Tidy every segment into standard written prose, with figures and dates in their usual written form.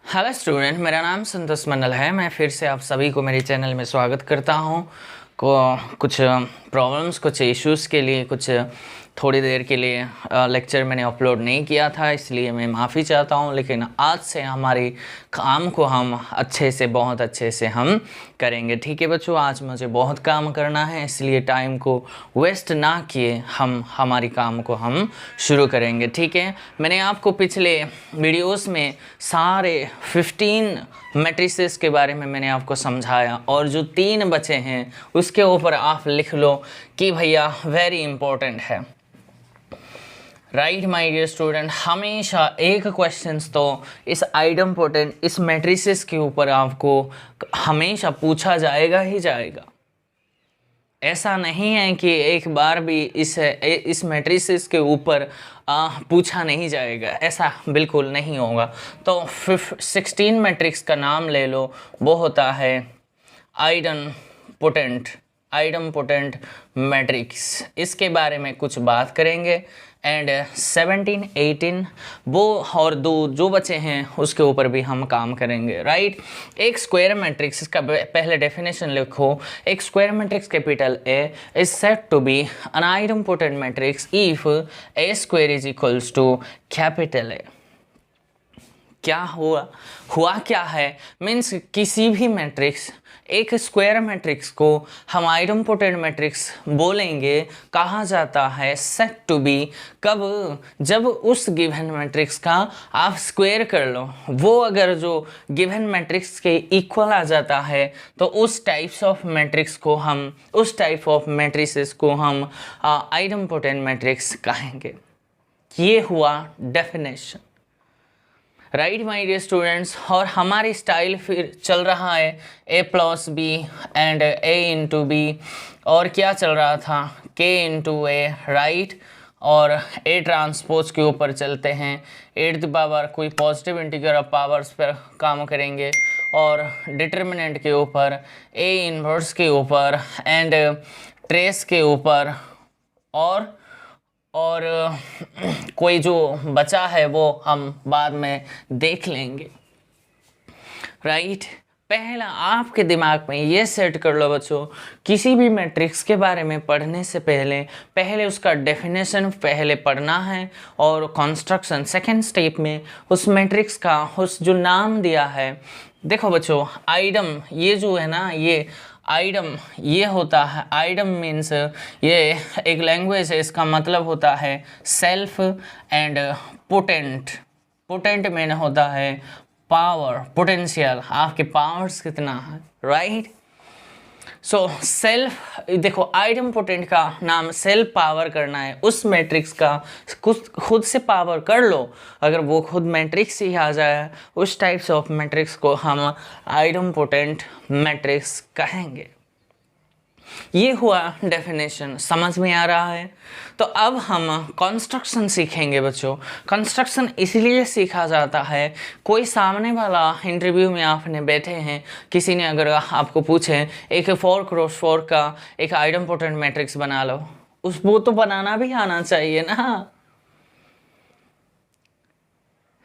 Hello student, मेरा नाम संतोष मंडल है। मैं फिर से आप सभी को मेरे चैनल में स्वागत करता हूं। कुछ प्रॉब्लम्स, कुछ इश्यूज़ के लिए कुछ थोड़ी देर के लिए लेक्चर मैंने अपलोड नहीं किया था, इसलिए मैं माफ़ी चाहता हूं। लेकिन आज से हमारी काम को हम अच्छे से, बहुत अच्छे से हम करेंगे। ठीक है बच्चों, आज मुझे बहुत काम करना है, इसलिए टाइम को वेस्ट ना किए हम हमारी काम को हम शुरू करेंगे। ठीक है, मैंने आपको पिछले वीडियोस में सारे 15 मैट्रिसेस के बारे में मैंने आपको समझाया, और जो 3 बचे हैं उसके ऊपर आप लिख लो कि भैया वेरी इंपॉर्टेंट है। राइट माय डियर स्टूडेंट, हमेशा एक क्वेश्चंस तो इस आइडम्पोटेंट, इस मैट्रिसेस के ऊपर आपको हमेशा पूछा जाएगा ही जाएगा। ऐसा नहीं है कि एक बार भी इस मैट्रिसेस के ऊपर पूछा नहीं जाएगा, ऐसा बिल्कुल नहीं होगा। तो 16 मैट्रिक्स का नाम ले लो, वो होता है आइडम्पोटेंट मैट्रिक्स। इसके बारे में कुछ बात करेंगे। एंड 17, 18 वो और 2 जो बचे हैं उसके ऊपर भी हम काम करेंगे। राइट, एक स्क्वायर मैट्रिक्स, इसका पहले डेफिनेशन लिखो। एक square matrix capital A is said to be an idempotent matrix if A square is equals to capital A. क्या हुआ क्या है, मीन्स किसी भी मैट्रिक्स, एक स्क्वायर मैट्रिक्स को हम आइडम्पोटेंट मैट्रिक्स बोलेंगे, कहा जाता है सेट टू बी, कब? जब उस गिवन मैट्रिक्स का आप स्क्वायर कर लो, वो अगर जो गिवन मैट्रिक्स के इक्वल आ जाता है तो उस टाइप्स ऑफ मैट्रिक्स को हम, उस टाइप ऑफ मैट्रिसेस को हम आइडम्पोटेंट मैट्रिक्स कहेंगे। ये हुआ definition. Right my dear students, और हमारी स्टाइल फिर चल रहा है a plus B and a into B, और क्या चल रहा था k इंटू ए। राइट, और a ट्रांसपोज के ऊपर चलते हैं, एट द पावर कोई पॉजिटिव इंटीजर ऑफ पावर्स पर काम करेंगे, और डिटर्मिनेंट के ऊपर, a इन्वर्स के ऊपर, एंड ट्रेस के ऊपर, और कोई जो बचा है वो हम बाद में देख लेंगे। राइट, पहला आपके दिमाग में ये सेट कर लो बच्चों, किसी भी मैट्रिक्स के बारे में पढ़ने से पहले उसका डेफिनेशन पहले पढ़ना है, और कंस्ट्रक्शन सेकंड स्टेप में उस मैट्रिक्स का उस जो नाम दिया है। देखो बच्चों, आइडम ये जो है ना, ये आइडम ये होता है, आइडम मीन्स ये एक लैंग्वेज है, इसका मतलब होता है सेल्फ, एंड पोटेंट में होता है पावर, पोटेंशियल, आपके पावर्स कितना है। राइट, सो सेल्फ, देखो आइडम्पोटेंट का नाम सेल्फ पावर करना है, उस मैट्रिक्स का खुद से पावर कर लो, अगर वो खुद मैट्रिक्स ही आ जाए, उस टाइप्स ऑफ मैट्रिक्स को हम आइडम्पोटेंट मैट्रिक्स कहेंगे। ये हुआ डेफिनेशन, समझ में आ रहा है? तो अब हम कंस्ट्रक्शन सीखेंगे बच्चों। कंस्ट्रक्शन इसलिए सीखा जाता है, कोई सामने वाला इंटरव्यू में आपने बैठे हैं, किसी ने अगर आपको पूछे एक 4x4 का एक आइडम्पोटेंट मैट्रिक्स बना लो, वो तो बनाना भी आना चाहिए ना।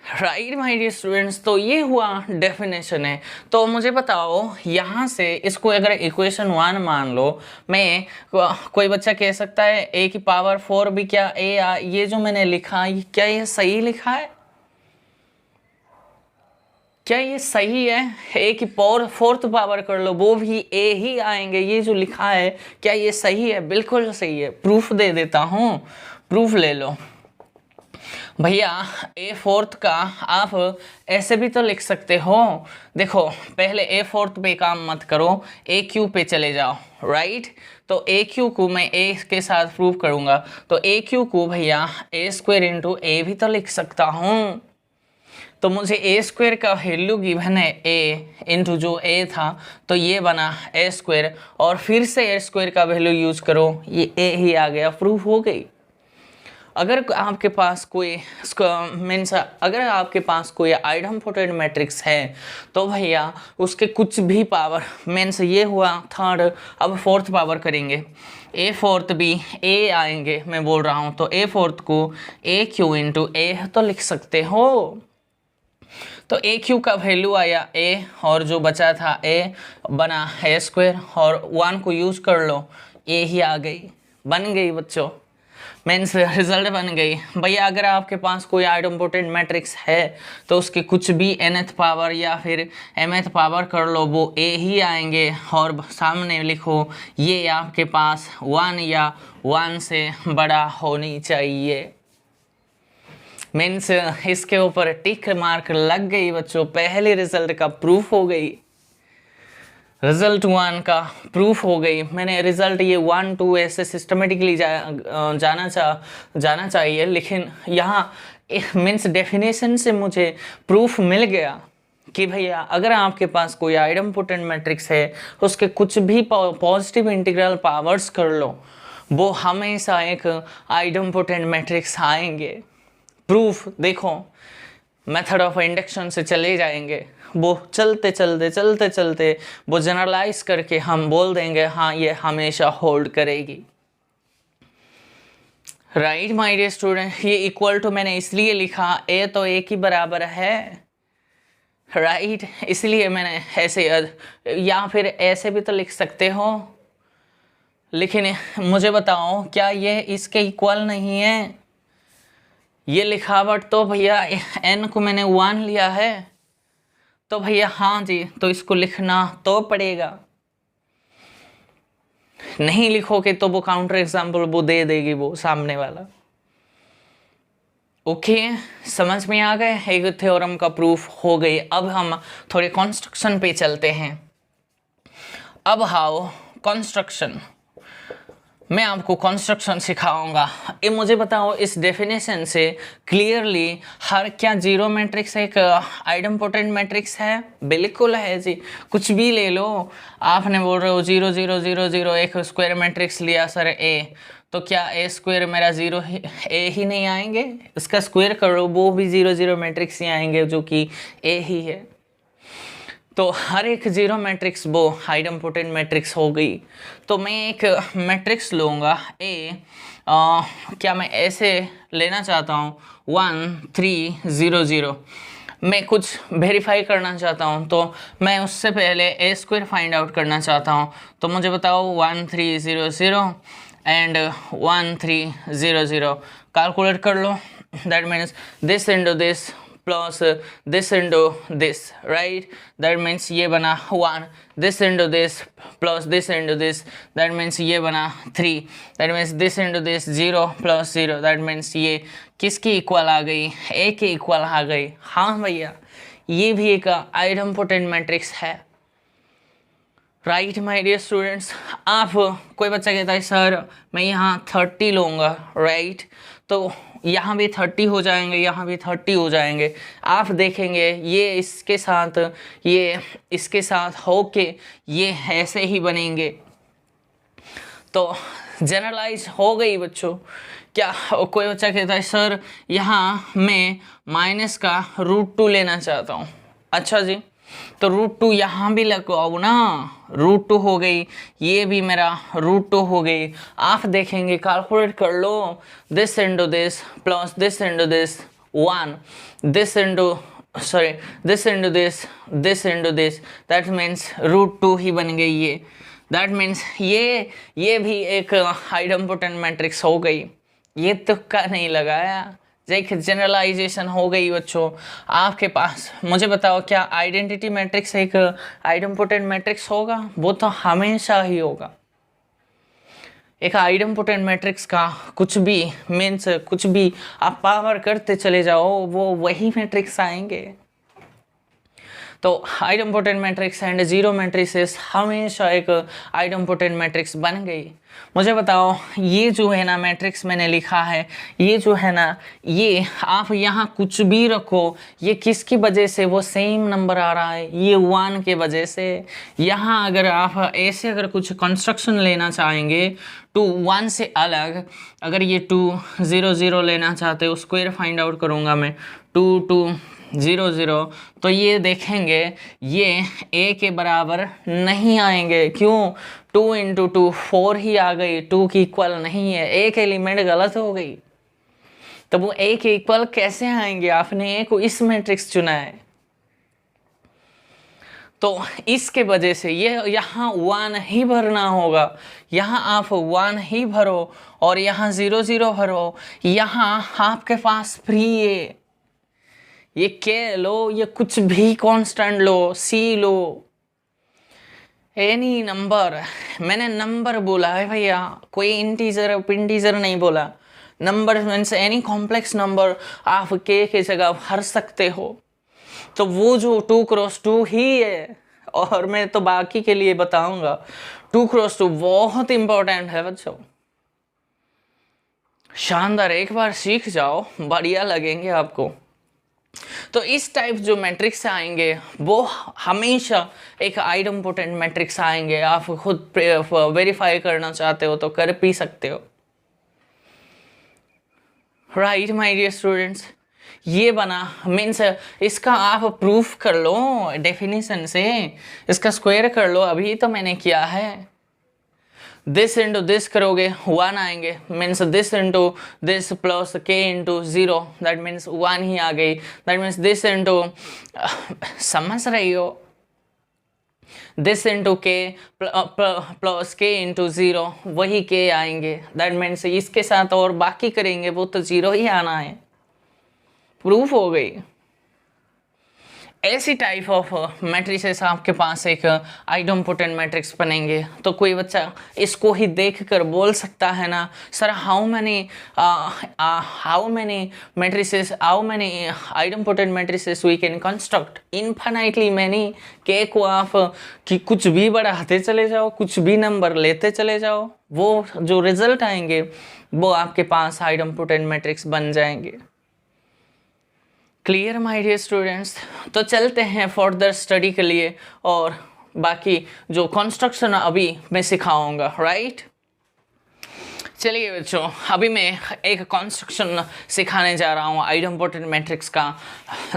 राइट माय डियर स्टूडेंट्स, तो ये हुआ डेफिनेशन है। तो मुझे बताओ, यहाँ से इसको अगर इक्वेशन 1 मान लो, मैं कोई बच्चा कह सकता है a की पावर 4 भी क्या ये जो मैंने लिखा, क्या ये सही लिखा है? क्या ये सही है? a की पावर 4th पावर कर लो, वो भी a ही आएंगे, ये जो लिखा है क्या ये सही है? बिल्कुल सही है। प्रूफ दे देता हूँ, प्रूफ ले लो भैया। a4 का आप ऐसे भी तो लिख सकते हो। देखो, पहले a4 पे काम मत करो, aq पे चले जाओ। राइट, तो aq को मैं a के साथ प्रूव करूंगा, तो aq को भैया a² इंटू a भी तो लिख सकता हूँ। तो मुझे a² का वैल्यू गिवन है a इंटू जो a था, तो ये बना a², और फिर से a² का वैल्यू यूज करो, ये a ही आ गया, प्रूफ हो गई। अगर आपके पास कोई मीन्स अगर आपके पास कोई आइडम्पोटेंट मैट्रिक्स है तो भैया उसके कुछ भी पावर, मीन्स ये हुआ 3rd, अब 4th पावर करेंगे, a4 भी a आएंगे, मैं बोल रहा हूँ, तो a4 को a क्यू इंटू a तो लिख सकते हो। तो ए क्यू का वैल्यू आया ए, और जो बचा था ए बना ए स्क्वायर, और 1 को यूज कर लो, ए ही आ गई, बन गई बच्चों, मीन्स रिजल्ट बन गई। भैया अगर आपके पास कोई आइडम्पोटेंट मैट्रिक्स है तो उसके कुछ भी nth पावर या फिर mth पावर कर लो, वो ए ही आएंगे, और सामने लिखो ये आपके पास 1 या 1 से बड़ा होनी चाहिए। मीन्स इसके ऊपर टिक मार्क लग गई बच्चों, पहले रिजल्ट का प्रूफ हो गई, रिजल्ट 1 का प्रूफ हो गई। मैंने रिजल्ट ये 1 2 ऐसे सिस्टमेटिकली जाना चाहिए, लेकिन यहाँ मीन्स डेफिनेशन से मुझे प्रूफ मिल गया कि भैया अगर आपके पास कोई आइडम्पोटेंट मैट्रिक्स है, उसके कुछ भी पॉजिटिव इंटीग्रल पावर्स कर लो, वो हमेशा एक आइडम्पोटेंट मैट्रिक्स आएंगे। प्रूफ देखो, मेथड ऑफ इंडक्शन से चले जाएंगे, वो चलते वो जनरलाइज करके हम बोल देंगे हाँ ये हमेशा होल्ड करेगी। राइट माय डियर स्टूडेंट, ये इक्वल टू मैंने इसलिए लिखा, ए तो ए की बराबर है, राइट, इसलिए मैंने ऐसे, या फिर ऐसे भी तो लिख सकते हो, लेकिन मुझे बताओ क्या ये इसके इक्वल नहीं है? ये लिखावट तो भैया n को मैंने 1 लिया है, तो भैया हाँ जी, तो इसको लिखना तो पड़ेगा, नहीं लिखोगे तो वो काउंटर एग्जाम्पल वो दे देगी वो सामने वाला। ओके, समझ में आ गए, एक थ्योरम का प्रूफ हो गई। अब हम थोड़े कंस्ट्रक्शन पे चलते हैं। अब हाउ कंस्ट्रक्शन, मैं आपको कंस्ट्रक्शन सिखाऊंगा। ये मुझे बताओ, इस डेफिनेशन से क्लियरली हर क्या जीरो मैट्रिक्स एक आइडम्पोटेंट मैट्रिक्स है? बिल्कुल है जी, कुछ भी ले लो। आपने बोल रहे हो 0 0 0 0 एक स्क्वायर मैट्रिक्स लिया सर ए, तो क्या ए स्क्वायर मेरा 0 ए ही नहीं आएंगे? इसका स्क्वायर करो, वो भी 0 0 मैट्रिक्स ही आएंगे जो कि ए ही है। तो हर एक जीरो मैट्रिक्स वो आइडम्पोटेंट मैट्रिक्स हो गई। तो मैं एक मैट्रिक्स लूँगा ए, क्या मैं ऐसे लेना चाहता हूँ 1 3 0 0, मैं कुछ वेरीफाई करना चाहता हूँ, तो मैं उससे पहले ए स्क्वायर फाइंड आउट करना चाहता हूँ। तो मुझे बताओ 1 3 0 0 एंड 1 3 0 0 कैलकुलेट कर लो। That means this into this plus this into this, right, that means ये बना 1, this into this plus this into this, that means ये बना 3, that means this into this 0 plus 0, that means ये किसकी equal आ गई? ए के इक्वल आ गई। हाँ भैया, ये भी एक आइडम्पोटेंट मैट्रिक्स है। राइट माय डियर स्टूडेंट्स, आप कोई बच्चा कहता है सर मैं यहाँ 30 लूँगा, राइट, तो यहाँ भी 30 हो जाएंगे, यहाँ भी 30 हो जाएंगे। आप देखेंगे ये इसके साथ होके ये ऐसे ही बनेंगे। तो जनरलाइज हो गई बच्चों। क्या कोई बच्चा कहता है सर यहाँ मैं माइनस का √2 लेना चाहता हूँ, अच्छा जी, तो √2 यहाँ भी लगाओ ना, √2 हो गई, ये भी मेरा √2 हो गई। आप देखेंगे, कैलकुलेट कर लो, this into this plus this into this 1, this into this into this into this, that means √2 ही बन गई ये। दैट मीन्स ये भी एक आइडम्पोटेंट मैट्रिक्स हो गई। ये तुक्का नहीं लगाया, एक जनरलाइजेशन हो गई बच्चों आपके पास। मुझे बताओ क्या आइडेंटिटी मैट्रिक्स एक आइडम्पोटेंट मैट्रिक्स होगा? वो तो हमेशा ही होगा। एक आइडम्पोटेंट मैट्रिक्स का कुछ भी मीन्स कुछ भी आप पावर करते चले जाओ, वो वही मैट्रिक्स आएंगे। तो आइडम्पोटेंट मैट्रिक्स एंड जीरो मैट्रिक्स हमेशा एक आइडम्पोटेंट मैट्रिक्स बन गई। मुझे बताओ, ये जो है ना मैट्रिक्स मैंने लिखा है, ये जो है ना, ये आप यहाँ कुछ भी रखो, ये किसकी वजह से वो सेम नंबर आ रहा है? ये 1 के वजह से। यहाँ अगर आप ऐसे अगर कुछ कंस्ट्रक्शन लेना चाहेंगे 2 1 से अलग, अगर ये 2 0 0 लेना चाहते हो, स्क्वायर फाइंड आउट करूँगा मैं 2 2 0 0, तो ये देखेंगे ये a के बराबर नहीं आएंगे। क्यों? 2 × 2 4 ही आ गई, 2 की इक्वल नहीं है, एक एलिमेंट गलत हो गई। तो वो a के इक्वल कैसे आएंगे? आपने a को इस मैट्रिक्स चुना है, तो इसके वजह से ये यहाँ 1 ही भरना होगा, यहाँ आप 1 ही भरो और यहाँ 0 0 भरो। यहाँ आपके पास फ्री है, ये के लो, ये कुछ भी कांस्टेंट लो, सी लो, एनी नंबर। मैंने नंबर बोला है भैया, कोई इंटीजर पिंटीजर नहीं बोला। Number means any complex number आप के जगह भर सकते हो। तो वो जो 2x2 ही है, और मैं तो बाकी के लिए बताऊंगा। 2x2 बहुत इंपॉर्टेंट है बच्चों, शानदार, एक बार सीख जाओ, बढ़िया लगेंगे आपको। तो इस टाइप जो मैट्रिक्स आएंगे वो हमेशा एक आइडम्पोटेंट मैट्रिक्स आएंगे। आप खुद वेरीफाई करना चाहते हो तो कर भी सकते हो। राइट माय डियर स्टूडेंट्स, ये बना मीन्स इसका आप प्रूफ कर लो डेफिनेशन से, इसका स्क्वायर कर लो। अभी तो मैंने किया है, दिस इंटू दिस करोगे 1 आएंगे, means this into this plus के इंटू 0, दैट मीन्स 1 ही आ गई। दैट मीन्स दिस इंटू, समझ रही हो, दिस इंटू के प्लस के इंटू 0, वही के आएंगे। दैट मीन्स इसके साथ और बाकी करेंगे वो तो 0 ही आना है, प्रूफ हो गई। ऐसी टाइप ऑफ मैट्रिसेस आपके पास एक आइडम्पोटेंट मैट्रिक्स बनेंगे। तो कोई बच्चा इसको ही देखकर बोल सकता है ना, sir how many matrices, how many idempotent matrices we can construct, infinitely many. के को आप कि कुछ भी बढ़ाते चले जाओ, कुछ भी नंबर लेते चले जाओ, वो जो रिजल्ट आएंगे वो आपके पास आइडम्पोटेंट मैट्रिक्स बन जाएंगे। Clear my dear students? तो चलते हैं फर्दर स्टडी के लिए, और बाकी जो कंस्ट्रक्शन अभी मैं सिखाऊंगा। राइट, चलिए बच्चों, अभी मैं एक कंस्ट्रक्शन सिखाने जा रहा हूँ आइडम्पोटेंट मैट्रिक्स का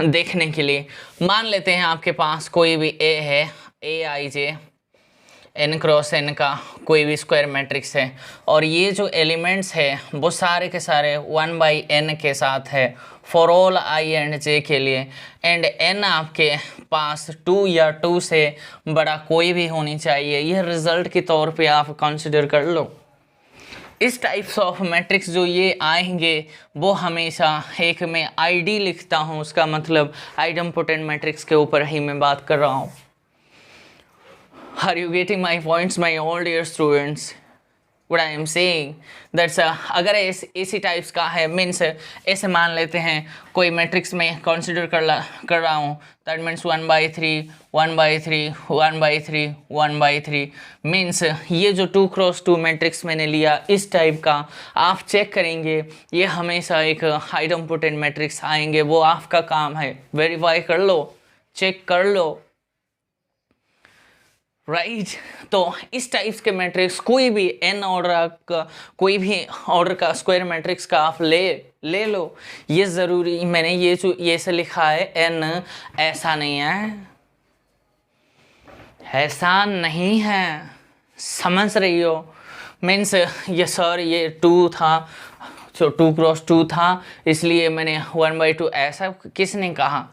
देखने के लिए। मान लेते हैं आपके पास कोई भी ए है, ए आई जे n क्रॉस n का कोई भी स्क्वायर मैट्रिक्स है, और ये जो एलिमेंट्स है वो सारे के सारे 1/n के साथ है for all i and j के लिए, एंड n आपके पास 2 या 2 से बड़ा कोई भी होनी चाहिए। यह रिजल्ट के तौर पे आप कंसिडर कर लो। इस टाइप्स ऑफ मैट्रिक्स जो ये आएंगे वो हमेशा एक मैं आईडी लिखता हूँ, उसका मतलब आइडम्पोटेंट मैट्रिक्स के ऊपर ही मैं बात कर रहा हूँ। Are you getting my points, my all dear students? What I am saying, that's अगर ऐसी टाइप्स का है, मीन्स ऐसे मान लेते हैं कोई मैट्रिक्स में कंसिडर कर रहा हूँ, दैट मीन्स 1/3 1/3 1/3 1/3, मीन्स ये जो 2x2 मैट्रिक्स मैंने लिया इस टाइप का आप चेक करेंगे, ये हमेशा एक आइडम्पोटेंट मैट्रिक्स आएंगे। वो आपका काम है, वेरीफाई कर लो, चेक कर लो। राइट, तो इस टाइप्स के मैट्रिक्स कोई भी n ऑर्डर का, कोई भी ऑर्डर का स्क्वायर मैट्रिक्स का आप ले लो। ये ज़रूरी, मैंने ये जो ये से लिखा है n, ऐसा नहीं है, ऐसा नहीं है, समझ रही हो? मीन्स ये सर ये 2 था, तो 2x2 था इसलिए मैंने 1/2, ऐसा किसने कहा?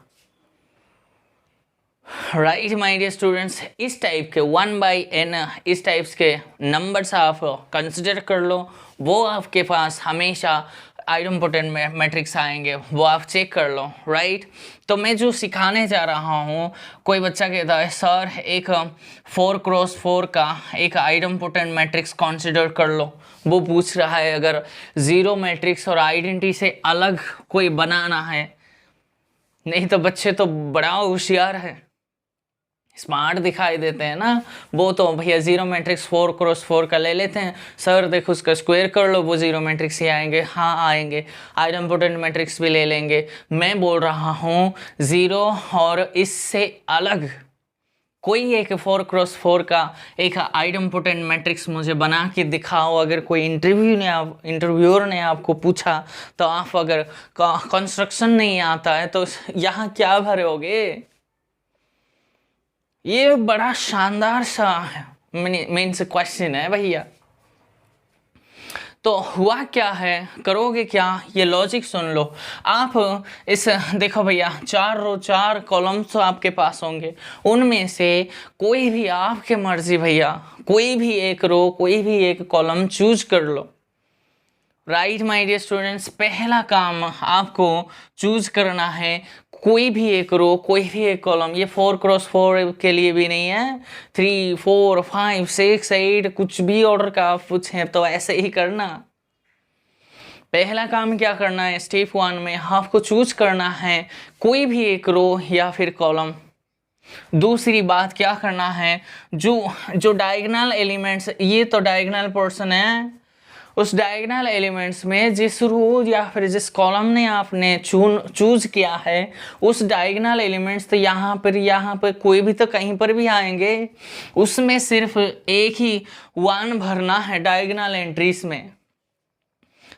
राइट माय डियर स्टूडेंट्स, इस टाइप के 1/n इस टाइप्स के नंबर्स आप कंसिडर कर लो, वो आपके पास हमेशा आइडम्पोटेंट मैट्रिक्स आएंगे, वो आप चेक कर लो। राइट, तो मैं जो सिखाने जा रहा हूँ, कोई बच्चा कहता है सर एक 4x4 का एक आइडम्पोटेंट मैट्रिक्स कंसिडर कर लो। वो पूछ रहा है अगर जीरो मैट्रिक्स और आइडेंटिटी से अलग कोई बनाना है, नहीं तो बच्चे तो बड़ा होशियार है, स्मार्ट दिखाई देते हैं ना, वो तो भैया जीरो मैट्रिक्स 4x4 का ले लेते हैं, सर देखो उसका स्क्वायर कर लो, वो जीरो मैट्रिक्स ही आएंगे। हाँ आएंगे, आइडम्पोटेंट मैट्रिक्स भी ले लेंगे। मैं बोल रहा हूँ जीरो और इससे अलग कोई एक 4x4 का एक आइडम्पोटेंट मैट्रिक्स मुझे बना के दिखाओ। अगर कोई इंटरव्यूअर ने आपको पूछा तो आप अगर कंस्ट्रक्शन नहीं आता है तो यहाँ क्या भरोगे? ये बड़ा शानदार सा मीन्स क्वेश्चन है भैया। तो हुआ क्या है, करोगे क्या, ये लॉजिक सुन लो आप। इस देखो भैया 4 रो 4 कॉलम्स तो आपके पास होंगे, उनमें से कोई भी आपके मर्जी भैया, कोई भी एक रो कोई भी एक कॉलम चूज कर लो। राइट माय डियर स्टूडेंट्स, पहला काम आपको चूज करना है कोई भी एक रो कोई भी एक कॉलम। ये 4x4 के लिए भी नहीं है, 3 4 5 6 8 कुछ भी ऑर्डर का आप पूछें तो ऐसे ही करना। पहला काम क्या करना है, स्टेप 1 में आपको चूज करना है कोई भी एक रो या फिर कॉलम। दूसरी बात क्या करना है, जो डायगोनल एलिमेंट्स, ये तो डायगोनल पोर्शन है, उस डायगोनल एलिमेंट्स में जिस रो या फिर जिस कॉलम ने आपने चूज किया है उस डायगोनल एलिमेंट्स तो यहाँ पर कोई भी तो कहीं पर भी आएंगे, उसमें सिर्फ एक ही 1 भरना है डायगोनल एंट्रीज में,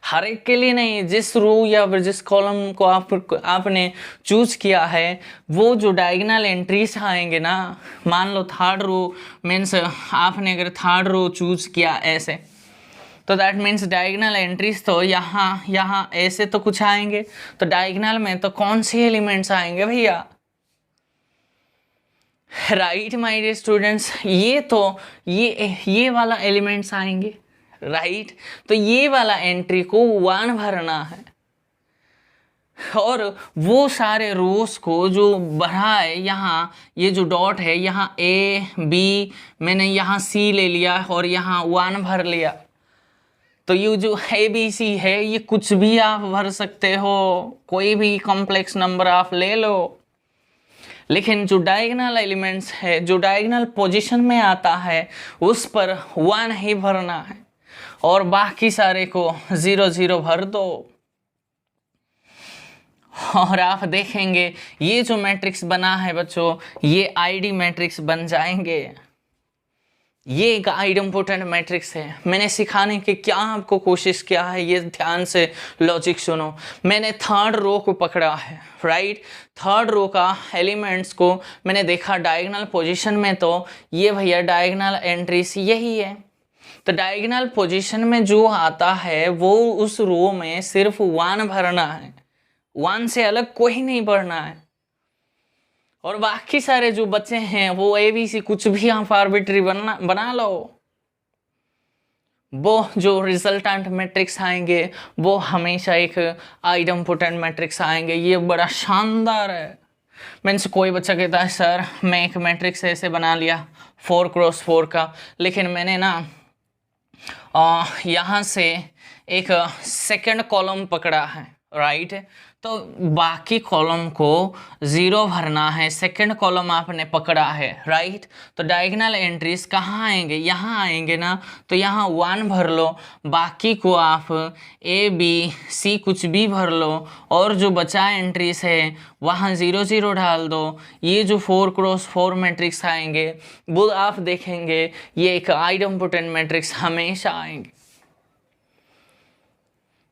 हर एक के लिए नहीं। जिस रो या फिर जिस कॉलम को आपने चूज किया है वो जो डायगोनल एंट्रीज आएंगे ना, मान लो थर्ड रो मीन्स आपने अगर थर्ड रो चूज किया ऐसे, तो दैट मीन्स डायगोनल एंट्रीज तो यहाँ ऐसे तो कुछ आएंगे, तो डायगोनल में तो कौन से एलिमेंट्स आएंगे भैया, राइट माय डियर स्टूडेंट्स, ये तो ये वाला एलिमेंट्स आएंगे, राइट। तो ये वाला एंट्री को 1 भरना है और वो सारे रोज को जो भरा है, यहाँ ये जो डॉट है यहाँ A B मैंने यहाँ C ले लिया और यहाँ 1 भर लिया। तो ये जो ABC है ये कुछ भी आप भर सकते हो, कोई भी कॉम्प्लेक्स नंबर आप ले लो, लेकिन जो डायगोनल एलिमेंट्स है, जो डायगोनल पोजीशन में आता है उस पर 1 ही भरना है और बाकी सारे को 0 0 भर दो। और आप देखेंगे ये जो मैट्रिक्स बना है बच्चों, ये आईडी मैट्रिक्स बन जाएंगे। ये एक आइडेम्पोटेंट मैट्रिक्स है। मैंने सिखाने की क्या आपको कोशिश किया है, ये ध्यान से लॉजिक सुनो। मैंने थर्ड रो को पकड़ा है, राइट। थर्ड रो का एलिमेंट्स को मैंने देखा डायगोनल पोजीशन में, तो ये भैया डायगोनल एंट्रीज यही है। तो डायगोनल पोजीशन में जो आता है वो उस रो में सिर्फ 1 भरना है, 1 से अलग कोई नहीं भरना है। और बाकी सारे जो बच्चे हैं वो ABC कुछ भी आप आर्बिट्री बना लो, वो जो रिजल्टेंट मैट्रिक्स आएंगे वो हमेशा एक आइडेम्पोटेंट मैट्रिक्स आएंगे। ये बड़ा शानदार है। मीन्स कोई बच्चा कहता है सर मैं एक मैट्रिक्स ऐसे बना लिया 4x4 का, लेकिन मैंने ना यहाँ से एक सेकंड कॉलम पकड़ा है, राइट। तो बाकी कॉलम को 0 भरना है, सेकंड कॉलम आपने पकड़ा है, राइट। तो डायगोनल एंट्रीज कहाँ आएंगे, यहाँ आएंगे ना, तो यहाँ 1 भर लो, बाकी को आप A B C कुछ भी भर लो और जो बचा एंट्रीज है वहाँ 0 0 डाल दो। ये जो 4x4 मैट्रिक्स आएंगे वो आप देखेंगे ये एक आइडेम्पोटेंट मैट्रिक्स हमेशा आएंगे।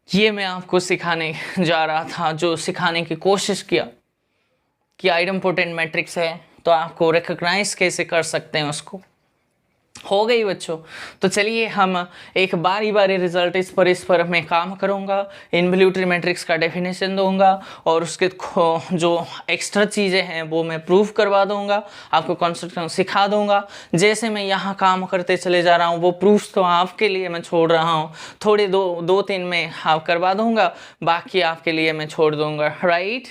ये मैं आपको सिखाने जा रहा था, जो सिखाने की कोशिश किया कि आइडेम्पोटेंट मैट्रिक्स है तो आपको रिकॉग्नाइज कैसे कर सकते हैं उसको। हो गई बच्चों। तो चलिए हम एक बारी बारी रिजल्ट इस पर मैं काम करूंगा, इनवॉल्यूटरी मैट्रिक्स का डेफिनेशन दूंगा और उसके जो एक्स्ट्रा चीज़ें हैं वो मैं प्रूफ करवा दूंगा, आपको कॉन्सेप्ट सिखा दूंगा। जैसे मैं यहाँ काम करते चले जा रहा हूँ वो प्रूफ तो आपके लिए मैं छोड़ रहा हूँ, थोड़े 2-3 में आप करवा दूंगा, बाकी आपके लिए मैं छोड़ दूंगा, राइट।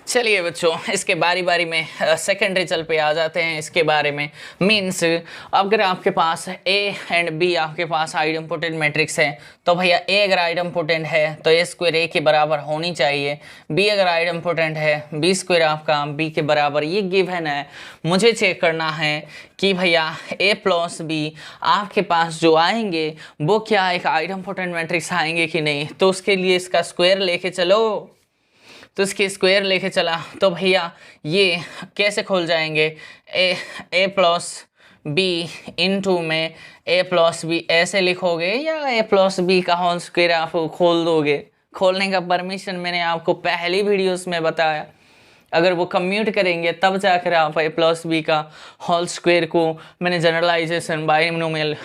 चलिए बच्चों इसके बारी बारी में सेकंड रिजल्ट पे आ जाते हैं। इसके बारे में मीन्स अगर आपके पास A एंड B आपके पास आइडेम्पोटेंट मैट्रिक्स है तो भैया A अगर आइडेम्पोटेंट है तो A² A के बराबर होनी चाहिए, B अगर आइडेम्पोटेंट है B² आपका B के बराबर, ये गिवन है। मुझे चेक करना है कि भैया A + B आपके पास जो आएंगे वो क्या एक आइडेम्पोटेंट मैट्रिक्स आएंगे कि नहीं। तो उसके लिए इसका स्क्वायर लेके चलो, तो इसके स्क्वायर लेके चला तो भैया ये कैसे खोल जाएंगे, A + B इंटू में A + B ऐसे लिखोगे या A + B का होल स्क्वायर आप खोल दोगे। खोलने का परमिशन मैंने आपको पहली वीडियोस में बताया, अगर वो कम्यूट करेंगे तब जाकर आप a प्लस बी का होल स्क्वायर को मैंने जनरलाइजेशन बाइनोमियल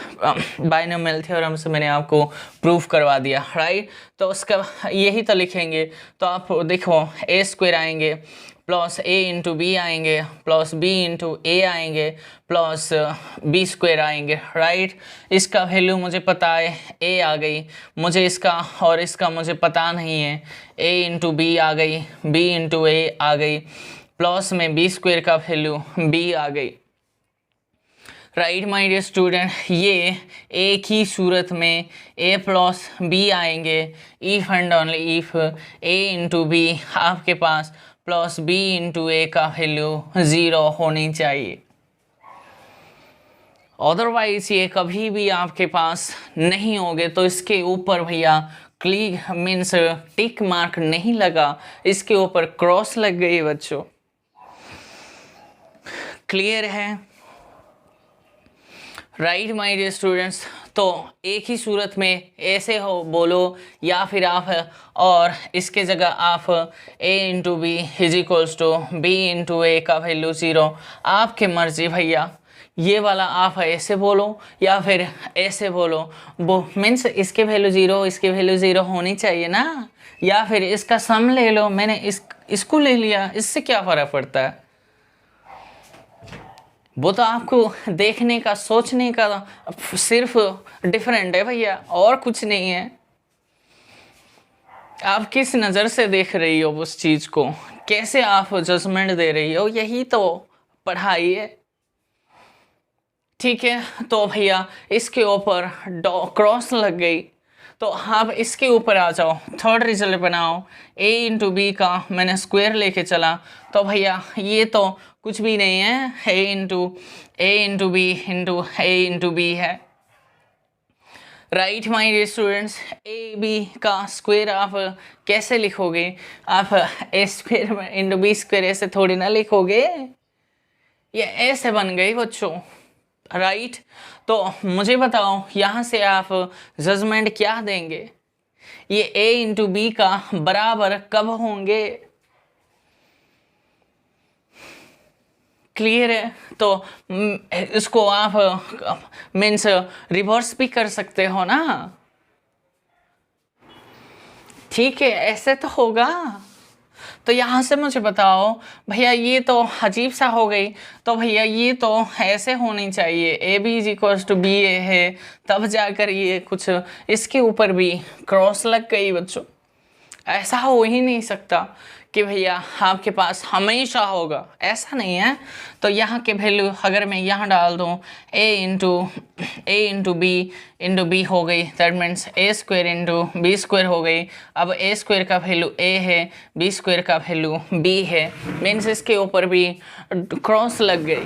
थ्योरम से मैंने आपको प्रूफ करवा दिया, राइट। तो उसका यही तो लिखेंगे। तो आप देखो a स्क्वायर आएंगे प्लस a इंटू बी आएंगे प्लस b इंटू a आएंगे प्लस b स्क्वायर आएंगे, राइट। इसका वैल्यू मुझे पता है a आ गई, मुझे इसका और इसका मुझे पता नहीं है, a इंटू बी आ गई, b इंटू a आ गई, प्लस में b स्क्वायर का वैल्यू b आ गई, राइट माय डियर स्टूडेंट। ये एक ही सूरत में a प्लस बी आएंगे if and only if a into B आपके पास प्लस b इंटू ए का वैल्यू 0 होनी चाहिए, अदरवाइज ये कभी भी आपके पास नहीं होंगे। तो इसके ऊपर भैया क्लिक मीन्स टिक मार्क नहीं लगा, इसके ऊपर क्रॉस लग गई बच्चों, क्लियर है, राइट माय डियर स्टूडेंट्स। तो एक ही सूरत में ऐसे हो बोलो या फिर आप और इसके जगह आप a into B is equals to B into A का वैल्यू 0, आपके मर्जी भैया। ये वाला आप ऐसे बोलो या फिर ऐसे बोलो, वो मीन्स इसके वैल्यू 0 इसके वैल्यू 0 होनी चाहिए ना, या फिर इसका सम ले लो, मैंने इसको ले लिया, इससे क्या फ़र्क पड़ता है। वो तो आपको देखने का सोचने का सिर्फ डिफरेंट है भैया, और कुछ नहीं है। आप किस नज़र से देख रही हो उस चीज़ को, कैसे आप जजमेंट दे रही हो, यही तो पढ़ाई है, ठीक है। तो भैया इसके ऊपर क्रॉस लग गई, तो आप इसके ऊपर आ जाओ, थर्ड रिजल्ट बनाओ, a इंटू बी का मैंने स्क्वायर लेके चला, तो भैया ये तो कुछ भी नहीं है, a into B into B है, right my dear students. a b का स्क्वायर आप कैसे लिखोगे, आप a square into B square ऐसे थोड़ी ना लिखोगे, ये ऐसे बन गई बच्चों, राइट। तो मुझे बताओ यहाँ से आप जजमेंट क्या देंगे, ये a इंटू बी का बराबर कब होंगे, क्लियर है। तो इसको आप मीन्स रिवर्स भी कर सकते हो ना, ठीक है, ऐसे तो होगा। तो यहाँ से मुझे बताओ भैया ये तो अजीब सा हो गई, तो भैया ये तो ऐसे होनी चाहिए, A B is equals to B A है, तब जाकर ये कुछ इसके ऊपर भी क्रॉस लग गई बच्चों, ऐसा हो ही नहीं सकता कि भैया आपके पास हमेशा होगा, ऐसा नहीं है। तो यहाँ के वैल्यू अगर मैं यहाँ डाल दूँ a इंटू बी हो गई, that means a square into B square हो गई। अब a स्क्वायर का वैल्यू a है, b स्क्वायर का वैल्यू b है, मीन्स इसके ऊपर भी क्रॉस लग गई,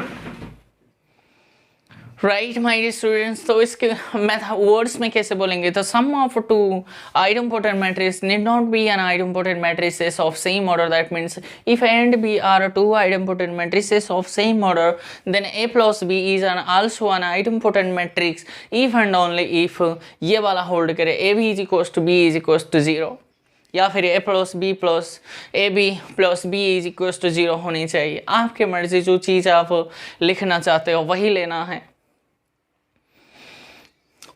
राइट माय डियर स्टूडेंट्स। तो इसके वर्ड्स में कैसे बोलेंगे, तो sum of two idempotent matrices need not be an idempotent matrices of same order, that means if a and b are two idempotent matrices of same order then a plus b is also an idempotent matrix if and only if ये वाला hold करे, a b is equals to b is equals to 0, या फिर a plus B plus A B plus B is equals to 0 होनी चाहिए। आपके मर्जी, जो चीज़ आप लिखना चाहते हो वही लेना है,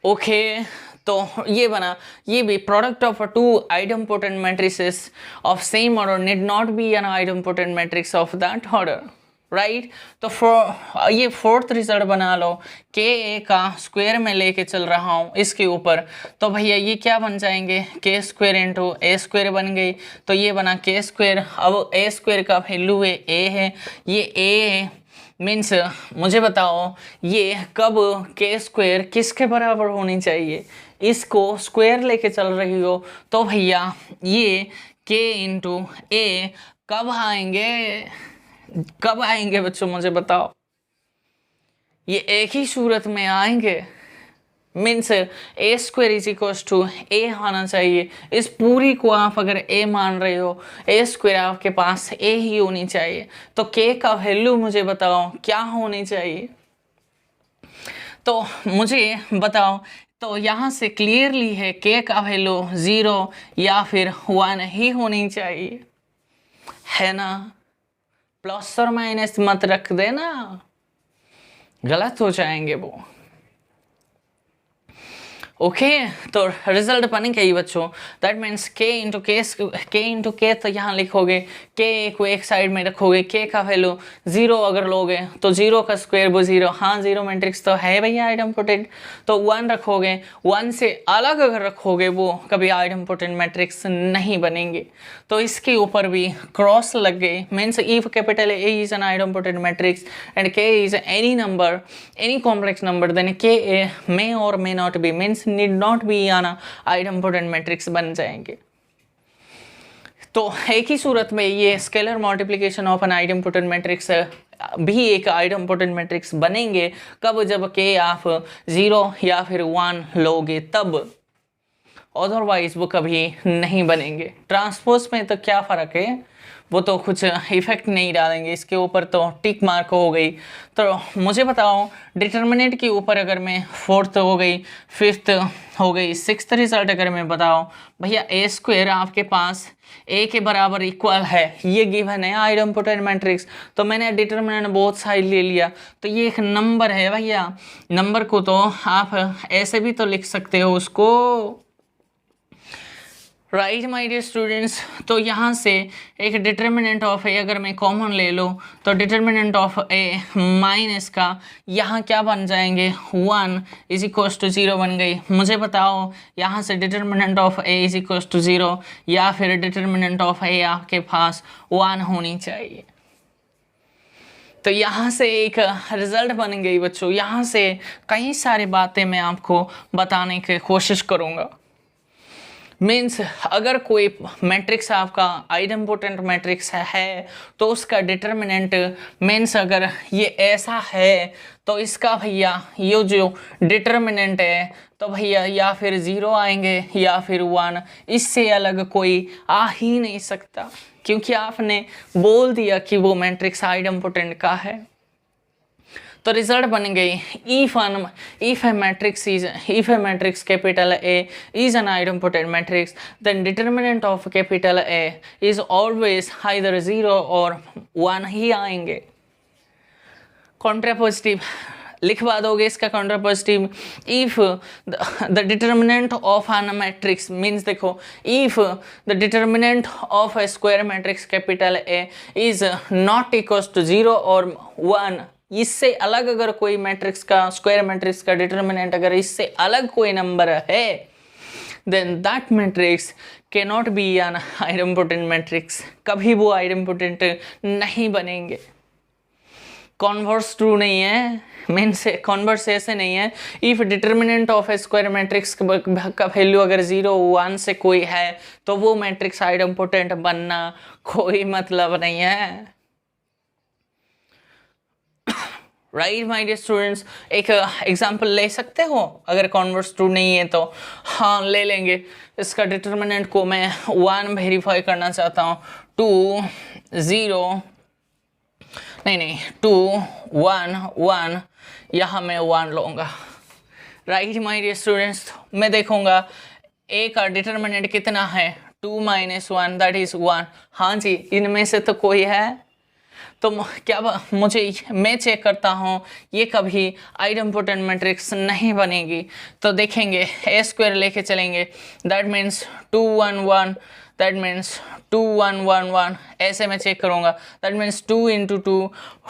ओके। तो ये बना, ये भी product of two idempotent matrices of same order need not be an idempotent matrix of that order, right. तो ये फोर्थ रिजल्ट बना लो, के ए का स्क्वायर में लेके चल रहा हूँ इसके ऊपर, तो भैया ये क्या बन जाएंगे, के स्क्वायर इंटू ए स्क्वायर बन गई, तो ये बना के स्क्वायर। अब ए स्क्वायर का वैल्यू है ए है, ये ए है, मीन्स मुझे बताओ ये कब के स्क्वायर किसके बराबर होनी चाहिए, इसको स्क्वायर लेके चल रही हो, तो भैया ये के इंटू ए कब आएंगे बच्चों, मुझे बताओ, ये एक ही सूरत में आएंगे, means A square is equals to A आना चाहिए। इस पूरी को आप अगर ए मान रहे हो, ए स्क्वायर आपके पास ए ही होनी चाहिए, तो के का वैल्यू मुझे बताओ क्या होनी चाहिए, तो मुझे बताओ। तो यहाँ से क्लियरली है के का वैल्यू 0 या फिर 1 ही होनी चाहिए, है ना, प्लस और माइनस मत रख देना, गलत हो जाएंगे वो। ओके तो रिजल्ट बनेगा ही बच्चों, दैट मीन्स k इंटू के तो यहाँ लिखोगे k को एक साइड में रखोगे, k का वैल्यू 0 अगर लोगे तो 0 का स्क्वायर वो 0, हाँ 0 मैट्रिक्स तो है भैया आइडम्पोटेंट, तो 1 रखोगे, 1 से अलग अगर रखोगे वो कभी आइडम्पोटेंट मैट्रिक्स नहीं बनेंगे। तो इसके ऊपर भी क्रॉस लग गए, means if capital A is an idempotent matrix and k is any number, any complex number, then k may or may not be means need not be आना आइडम्पोटेंट मैट्रिक्स बन जाएंगे। तो एक ही सूरत में ये scalar multiplication of an idempotent matrix भी एक आइडम्पोटेंट मैट्रिक्स बनेंगे, कब, जब के आप 0 या फिर 1 लोगे तब, अदरवाइज वो कभी नहीं बनेंगे। ट्रांसपोज में तो क्या फ़र्क है, वो तो कुछ इफेक्ट नहीं डालेंगे इसके ऊपर, तो टिक मार्क हो गई। तो मुझे बताओ डिटर्मिनेंट के ऊपर अगर मैं 4th हो गई, 5th हो गई, 6th रिजल्ट अगर मैं बताओ भैया a स्क्वायर आपके पास a के बराबर इक्वल है, ये गिवन है आइडम्पोटेंट मैट्रिक्स, तो मैंने डिटर्मिनेंट बोथ साइड ले लिया, तो ये एक नंबर है भैया। नंबर को तो आप ऐसे भी तो लिख सकते हो उसको, राइट माय डियर स्टूडेंट्स। तो यहाँ से एक डिटर्मिनेंट ऑफ ए अगर मैं कॉमन ले लो तो डिटर्मिनेंट ऑफ ए माइनस का यहाँ क्या बन जाएंगे 1 इज इक्वल्स टू 0 बन गई। मुझे बताओ यहाँ से determinant of A is equals to 0 या फिर डिटर्मिनेंट ऑफ ए आपके पास 1 होनी चाहिए। तो यहाँ से एक रिजल्ट बन गई बच्चों। यहाँ से कई सारी बातें मैं आपको बताने की कोशिश करूँगा। मीन्स अगर कोई मैट्रिक्स आपका आइडम्पोटेंट मैट्रिक्स है तो उसका डिटर्मिनेंट मीन्स अगर ये ऐसा है तो इसका भैया ये जो डिटर्मिनेंट है तो भैया या फिर 0 आएंगे या फिर 1, इससे अलग कोई आ ही नहीं सकता, क्योंकि आपने बोल दिया कि वो मैट्रिक्स आइडम्पोटेंट का है। तो रिजल्ट बन गई if a matrix capital A is an idempotent matrix, then determinant of capital A is always either 0 or 1 ही आएंगे। कॉन्ट्रापोजिटिव लिखवा दोगे इसका contrapositive, if the determinant of an matrix means देखो if the determinant of a square matrix capital A is not equals to 0 और 1, इससे अलग अगर कोई मैट्रिक्स का स्क्वायर मैट्रिक्स का डिटर्मिनेंट अगर इससे अलग कोई नंबर है, then that matrix can not be an idempotent matrix, कभी वो आइडम्पोटेंट नहीं बनेंगे। कॉन्वर्स ट्रू नहीं है, मीन्स कॉन्वर्स ऐसे नहीं है। If determinant of a square matrix का वैल्यू अगर 0 1 से कोई है तो वो मैट्रिक्स आइडम्पोटेंट बनना कोई मतलब नहीं है। राइट माय डियर स्टूडेंट्स, एक एग्जांपल ले सकते हो अगर कॉन्वर्स ट्रू नहीं है तो, हाँ ले लेंगे। इसका डिटर्मिनेंट को मैं 1 वेरीफाई करना चाहता हूँ, 2 0 नहीं 2 1 1, यहाँ मैं 1 लूँगा। राइट माय डियर स्टूडेंट्स, मैं देखूँगा ए का डिटर्मिनेंट कितना है, 2 - 1 दैट इज़ 1। हाँ जी, इनमें से तो कोई है, तो क्या मैं चेक करता हूँ ये कभी आइडम्पोटेंट मैट्रिक्स नहीं बनेगी। तो देखेंगे ए स्क्वायर लेके चलेंगे, दैट मीन्स 2 1 1, दैट मीन्स 2 1 1 1, ऐसे मैं चेक करूँगा, that means 2 × 2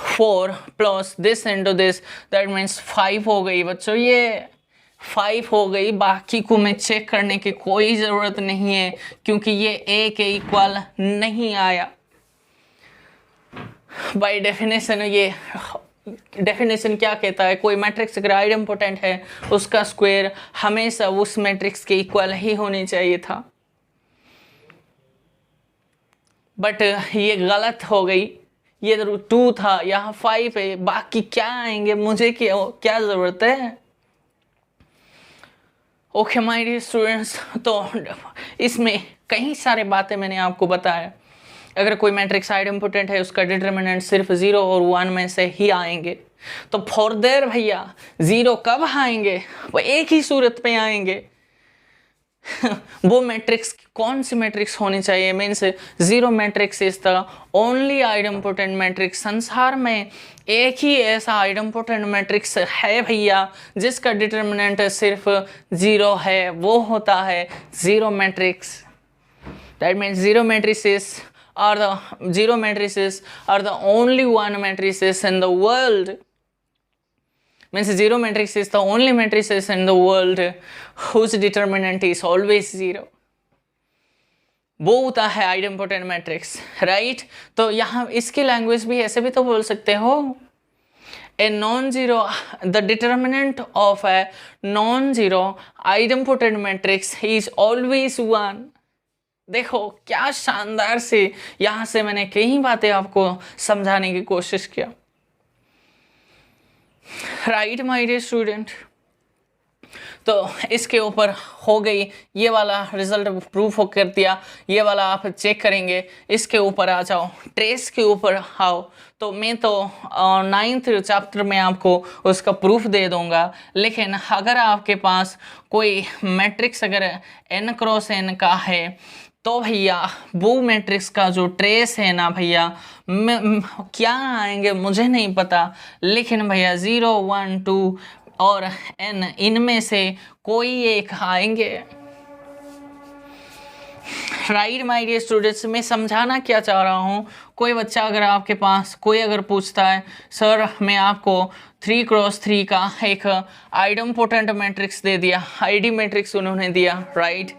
4 plus this into this, that means 5 हो गई बच्चों, ये 5 हो गई। बाकी को मैं चेक करने की कोई ज़रूरत नहीं है क्योंकि ये ए के इक्वल नहीं आया। बाय डेफिनेशन ये डेफिनेशन क्या कहता है, कोई मैट्रिक्स अगर आइडम्पोटेंट है उसका स्क्वायर हमेशा उस मैट्रिक्स के इक्वल ही होनी चाहिए था, बट ये गलत हो गई। ये 2 था, यहाँ 5 है, बाकी क्या आएंगे मुझे क्या ज़रूरत है। ओके माय डियर स्टूडेंट्स, तो इसमें कई सारे बातें मैंने आपको बताया। अगर कोई मैट्रिक्स आइडम्पोटेंट है उसका डिटर्मिनेंट सिर्फ 0 और 1 में से ही आएंगे। तो फॉरदेर भैया 0 कब आएंगे, वो एक ही सूरत में आएंगे, वो मैट्रिक्स कौन सी मैट्रिक्स होनी चाहिए, means zero matrix is the only idempotent matrix. संसार में एक ही ऐसा आइडम्पोटेंट मैट्रिक्स है भैया जिसका डिटर्मिनेंट सिर्फ जीरो है, वो होता है zero matrix. That means zero matrices are the zero matrices are the only one matrices in the world, means zero matrix is the only matrices in the world whose determinant is always zero, वो होता है आइडम्पोटेंट matrix, right. तो यहाँ इसकी language भी ऐसे भी तो बोल सकते हो, a non-zero, the determinant of a non-zero idempotent matrix is always one। देखो क्या शानदार से यहाँ से मैंने कई बातें आपको समझाने की कोशिश किया, राइट माय डियर स्टूडेंट। तो इसके ऊपर हो गई, ये वाला रिजल्ट प्रूफ हो कर दिया, ये वाला आप चेक करेंगे। इसके ऊपर आ जाओ, ट्रेस के ऊपर आओ। तो मैं तो 9th चैप्टर में आपको उसका प्रूफ दे दूंगा, लेकिन अगर आपके पास कोई मैट्रिक्स अगर n क्रॉस n का है तो भैया वो मैट्रिक्स का जो ट्रेस है ना भैया क्या आएंगे मुझे नहीं पता, लेकिन भैया 0 1 2 और n इनमें से कोई एक आएंगे, राइट माय डियर स्टूडेंट्स। मैं समझाना क्या चाह रहा हूँ, कोई बच्चा अगर आपके पास कोई अगर पूछता है सर मैं आपको 3 क्रॉस 3 का एक आइडम्पोटेंट मैट्रिक्स दे दिया, आईडी मैट्रिक्स उन्होंने दिया, राइट।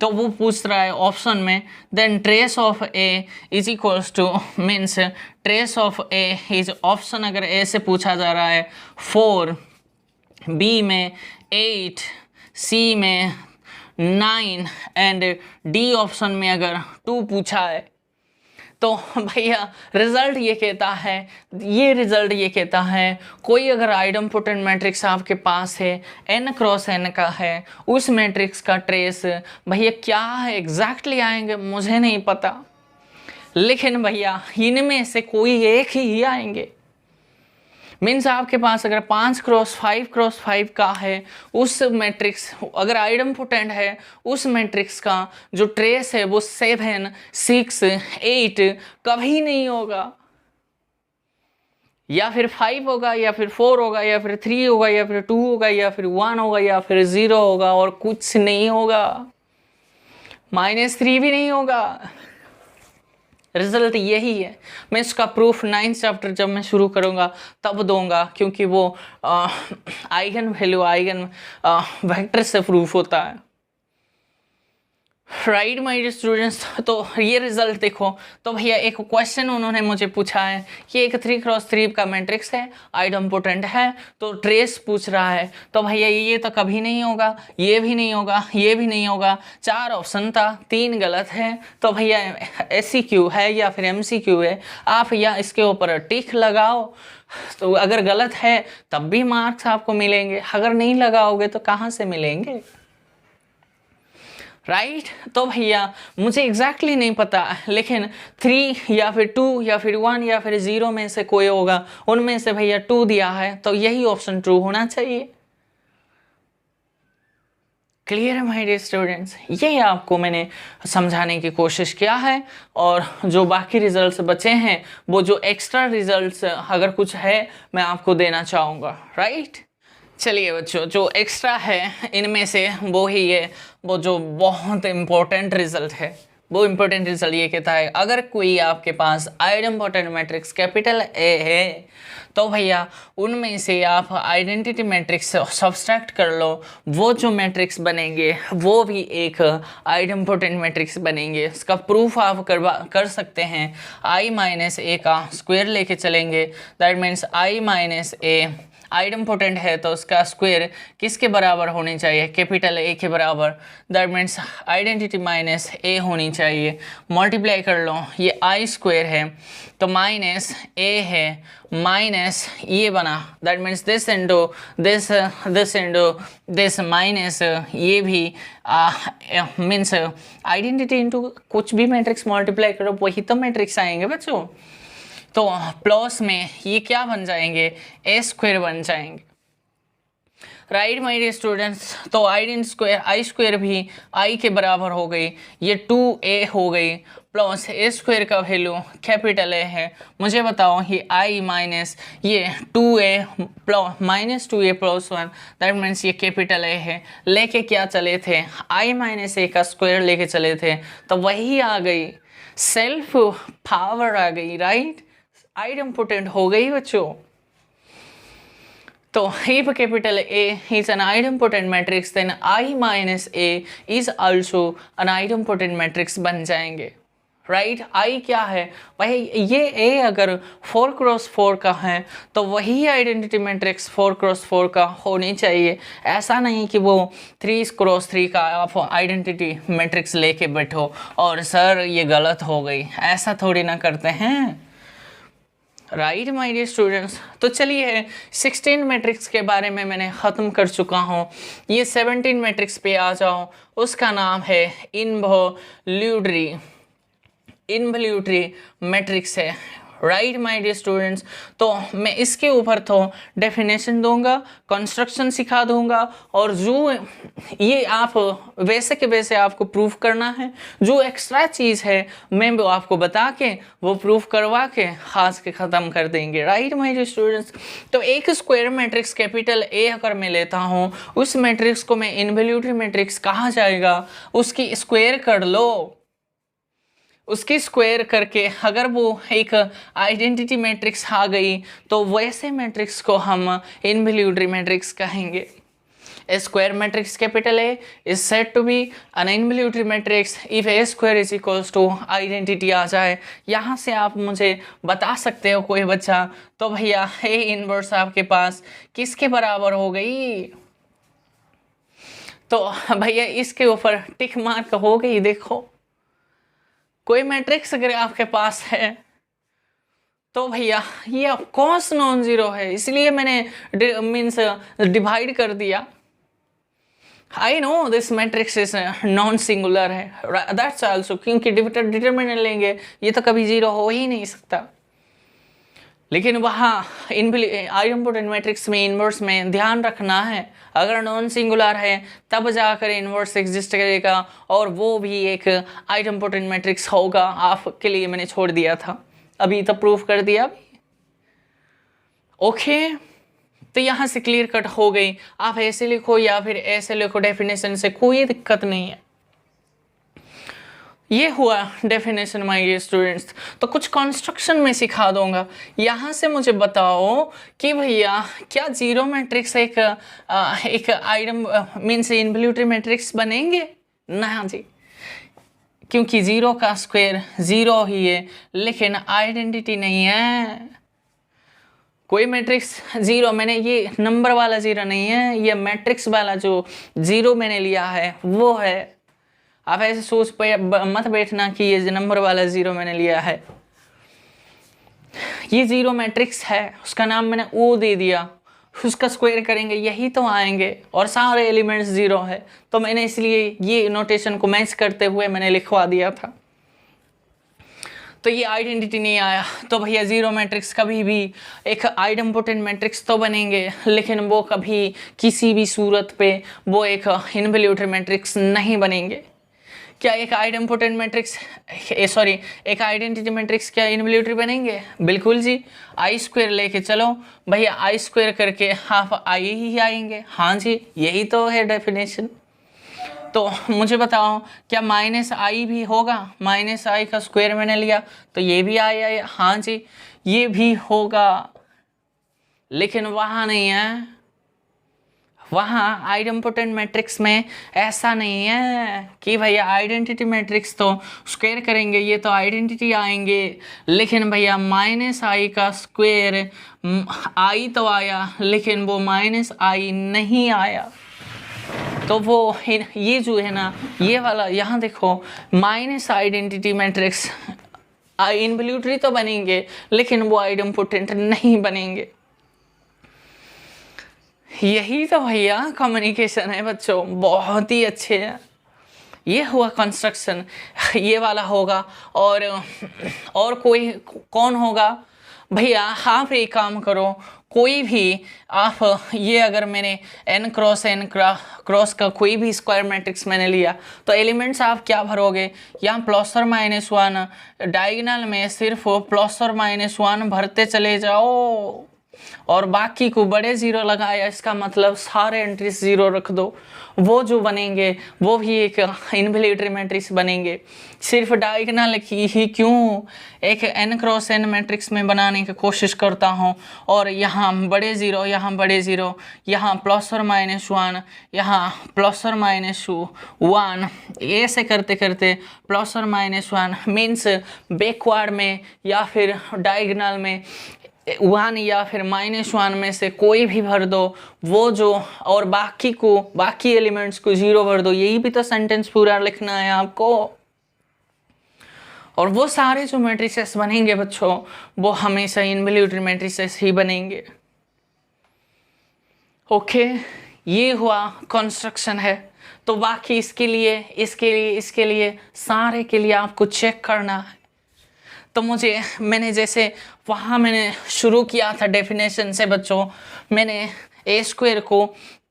तो वो पूछ रहा है ऑप्शन में, then trace of A is equals to, means trace of A is option अगर ए से पूछा जा रहा है 4, बी में 8, सी में 9 एंड डी ऑप्शन में अगर 2 पूछा है, तो भैया रिजल्ट ये कहता है, ये रिजल्ट ये कहता है कोई अगर आइडम्पोटेंट मैट्रिक्स आपके पास है n क्रॉस n का है, उस मैट्रिक्स का ट्रेस भैया क्या है एग्जैक्टली आएंगे मुझे नहीं पता, लेकिन भैया इनमें से कोई एक ही आएंगे। मीन्स आपके पास अगर 5 क्रॉस 5 का है, उस मैट्रिक्स अगर आइडम्पोटेंट है, उस मैट्रिक्स का जो ट्रेस है वो 7 6 8 कभी नहीं होगा, या फिर 5 होगा या फिर 4 होगा या फिर 3 होगा या फिर 2 होगा या फिर 1 होगा या फिर 0 होगा और कुछ नहीं होगा, -3 भी नहीं होगा। रिजल्ट यही है। मैं इसका प्रूफ 9th चैप्टर जब मैं शुरू करूँगा तब दूंगा, क्योंकि वो आइगन वैल्यू आइगन वेक्टर से प्रूफ होता है, राइट माय डियर स्टूडेंट्स। तो ये रिजल्ट देखो, तो भैया एक क्वेश्चन उन्होंने मुझे पूछा है कि एक 3 क्रॉस 3 का मैट्रिक्स है, आइडम्पोटेंट है, तो ट्रेस पूछ रहा है, तो भैया ये तो कभी नहीं होगा, ये भी नहीं होगा, ये भी नहीं होगा। 4 ऑप्शन था, 3 गलत है, तो भैया SCQ है या फिर MCQ है, आप या इसके ऊपर टिक लगाओ। तो अगर गलत है तब भी मार्क्स आपको मिलेंगे, अगर नहीं लगाओगे तो कहाँ से मिलेंगे, राइट। तो भैया मुझे एग्जैक्टली नहीं पता, लेकिन 3 या फिर 2 या फिर 1 या फिर 0 में से कोई होगा, उनमें से भैया 2 दिया है, तो यही ऑप्शन ट्रू होना चाहिए। क्लियर है माय डियर स्टूडेंट्स, ये आपको मैंने समझाने की कोशिश किया है, और जो बाकी रिजल्ट्स बचे हैं वो जो एक्स्ट्रा रिजल्ट्स अगर कुछ है मैं आपको देना चाहूँगा, राइट। चलिए बच्चों, जो एक्स्ट्रा है इनमें से वो ही है, वो जो बहुत इम्पोर्टेंट रिजल्ट है, वो इम्पोर्टेंट रिजल्ट ये कहता है अगर कोई आपके पास आइडम्पोटेंट मैट्रिक्स कैपिटल ए है तो भैया उनमें से आप आइडेंटिटी मैट्रिक्स सब्सट्रैक्ट कर लो, वो जो मैट्रिक्स बनेंगे वो भी एक आइडम्पोटेंट मैट्रिक्स बनेंगे। इसका प्रूफ आप कर सकते हैं, i-a का स्क्वायर लेके चलेंगे, दैट मीन्स i-a आइडम्पोटेंट है तो उसका स्क्वायर किसके बराबर होनी चाहिए, कैपिटल ए के बराबर, दैट मीन्स आइडेंटिटी -a होनी चाहिए। मल्टीप्लाई कर लो, ये i स्क्वायर है तो -a है, माइनस ये बना, that means this into this into this minus ये भी मीन्स आइडेंटिटी इंटू कुछ भी मैट्रिक्स मल्टीप्लाई करो वही तो मैट्रिक्स आएंगे बच्चों। तो प्लस में ये क्या बन जाएंगे, a स्क्वायर बन जाएंगे, राइट माय डियर स्टूडेंट्स, तो आई स्क्वायर भी आई के बराबर हो गई, ये 2a हो गई, प्लस ए स्क्वायर का वैल्यू कैपिटल ए है। मुझे बताओ ये आई माइनस ये 2a minus 2a plus 1, that means ये कैपिटल ए है। लेके क्या चले थे, आई माइनस ए का स्क्वायर लेके चले थे, तो वही आ गई, सेल्फ पावर आ गई, राइट, आइडेम्पोटेंट हो गई बच्चों। तो if capital A is an idempotent matrix then I minus A is also an idempotent matrix बन जाएंगे, राइट। I क्या है भाई, ये A अगर 4x4 का है तो वही आइडेंटिटी मैट्रिक्स 4x4 का होनी चाहिए। ऐसा नहीं कि वो 3x3 का आप आइडेंटिटी मैट्रिक्स लेके बैठो और सर ये गलत हो गई, ऐसा थोड़ी ना करते हैं, राइट माय डियर स्टूडेंट्स। तो चलिए 16 मैट्रिक्स के बारे में मैंने ख़त्म कर चुका हूँ, ये 17 मैट्रिक्स पे आ जाओ। उसका नाम है इन्वॉल्यूटरी मैट्रिक्स है, राइट माय डियर स्टूडेंट्स। तो मैं इसके ऊपर तो डेफिनेशन दूंगा, कंस्ट्रक्शन सिखा दूंगा, और जो ये आप वैसे के वैसे आपको प्रूफ करना है, जो एक्स्ट्रा चीज़ है मैं वो आपको बता के वो प्रूफ करवा के खास के ख़त्म कर देंगे, राइट माय डियर स्टूडेंट्स। तो एक स्क्वायर मैट्रिक्स कैपिटल ए अगर मैं लेता हूँ, उस मैट्रिक्स को मैं इन्वॉल्यूटरी मैट्रिक्स कहा जाएगा। उसकी स्क्वायर कर लो, उसकी स्क्वायर करके अगर वो एक आइडेंटिटी मैट्रिक्स आ गई तो वैसे मैट्रिक्स को हम इन्वॉल्यूटरी मैट्रिक्स कहेंगे। A square matrix capital A is said to be an involutory matrix if A square is equals to identity आ जाए। यहाँ से आप मुझे बता सकते हो कोई बच्चा, तो भैया A इनवर्स आपके पास किसके बराबर हो गई, तो भैया इसके ऊपर टिक मार्क हो गई। देखो कोई मैट्रिक्स अगर आपके पास है तो भैया ये ऑफकोर्स नॉन जीरो है, इसलिए मैंने मीन्स डिवाइड कर दिया। I know this matrix is non singular है, दैट्स आल्सो, क्योंकि डिटरमिनेंट लेंगे ये तो कभी जीरो हो ही नहीं सकता। लेकिन वहाँ आइडेम्पोटेंट मैट्रिक्स में इन्वर्स में ध्यान रखना है, अगर नॉन सिंगुलर है तब जाकर इन्वर्स एग्जिस्ट करेगा, और वो भी एक आइडेम्पोटेंट मैट्रिक्स होगा। आपके लिए मैंने छोड़ दिया था, अभी तो प्रूफ कर दिया। ओके, तो यहाँ से क्लियर कट हो गई। आप ऐसे लिखो या फिर ऐसे लिखो, डेफिनेशन से कोई दिक्कत नहीं है। ये हुआ डेफिनेशन माय डियर स्टूडेंट्स। तो कुछ कंस्ट्रक्शन में सिखा दूंगा। यहाँ से मुझे बताओ कि भैया क्या जीरो मैट्रिक्स एक आइटम मीन्स इन्वॉल्यूटरी मैट्रिक्स बनेंगे? ना जी, क्योंकि जीरो का स्क्वायर जीरो ही है, लेकिन आइडेंटिटी नहीं है। कोई मैट्रिक्स जीरो, मैंने ये नंबर वाला जीरो नहीं है, ये मैट्रिक्स वाला जो जीरो मैंने लिया है वो है। आप ऐसे सोच पे मत बैठना कि ये नंबर वाला जीरो मैंने लिया है। ये जीरो मैट्रिक्स है, उसका नाम मैंने ओ दे दिया, उसका स्क्वायर करेंगे यही तो आएंगे, और सारे एलिमेंट्स जीरो है, तो मैंने इसलिए ये नोटेशन को मैच करते हुए मैंने लिखवा दिया था। तो ये आइडेंटिटी नहीं आया, तो भैया जीरो मैट्रिक्स कभी भी एक आइडेम्पोटेंट मैट्रिक्स तो बनेंगे, लेकिन वो कभी किसी भी सूरत पे वो एक इन्वॉल्यूटरी मैट्रिक्स नहीं बनेंगे। क्या एक आइडेम्पोटेंट मैट्रिक्स एक आइडेंटिटी मैट्रिक्स क्या इन्वॉल्यूटरी बनेंगे? बिल्कुल जी। आई स्क्वायर लेके चलो भैया, आई स्क्वायर करके हाफ आई ही आएंगे। हाँ जी, यही तो है डेफिनेशन। तो मुझे बताओ क्या माइनस आई भी होगा? माइनस आई का स्क्वायर मैंने लिया तो ये भी आया। हाँ जी, ये भी होगा, लेकिन वहाँ नहीं है। वहाँ आइडेम्पोटेंट मैट्रिक्स में ऐसा नहीं है कि भैया आइडेंटिटी मैट्रिक्स तो स्क्वायर करेंगे ये तो आइडेंटिटी आएंगे, लेकिन भैया माइनस आई का स्क्वायर आई तो आया, लेकिन वो माइनस आई नहीं आया। तो वो ये जो है ना, ये वाला यहाँ देखो, माइनस आइडेंटिटी मैट्रिक्स इन्वॉल्यूटरी तो बनेंगे, लेकिन वो आइडेम्पोटेंट नहीं बनेंगे। यही तो भैया कम्युनिकेशन है बच्चों, बहुत ही अच्छे है। ये हुआ कंस्ट्रक्शन, ये वाला होगा। और कोई कौन होगा भैया आप एक काम करो, कोई भी आप ये अगर मैंने n क्रॉस n क्रॉस का कोई भी स्क्वायर मैट्रिक्स मैंने लिया तो एलिमेंट्स आप क्या भरोगे, यहाँ प्लस और माइनस वन, डायगोनल में सिर्फ प्लस और माइनस वन भरते चले जाओ और बाकी को बड़े ज़ीरो लगाया, इसका मतलब सारे एंट्रीज ज़ीरो रख दो। वो जो बनेंगे वो भी एक इनवैलिड मैट्रिक्स बनेंगे। सिर्फ डायगोनल की ही क्यों एक n क्रॉस n मैट्रिक्स में बनाने की कोशिश करता हूँ और यहाँ बड़े ज़ीरो, यहाँ बड़े ज़ीरो, यहाँ प्लस और माइनस वन, यहाँ प्लस और माइनस वन, ऐसे करते करते प्लस और माइनस वन मीन्स बैकवर्ड में या फिर डायगोनल में वन या फिर माइनस वन में से कोई भी भर दो वो जो, और बाकी एलिमेंट्स को ज़ीरो भर दो। यही भी तो सेंटेंस पूरा लिखना है आपको। और वो सारे जो मैट्रिसेस बनेंगे बच्चों वो हमेशा इनवैलिड मैट्रिसेस ही बनेंगे। ओके, ये हुआ कंस्ट्रक्शन है। तो बाकी इसके लिए सारे के लिए आपको चेक करना है। तो मैंने जैसे वहाँ मैंने शुरू किया था डेफिनेशन से बच्चों, मैंने ए स्क्वायर को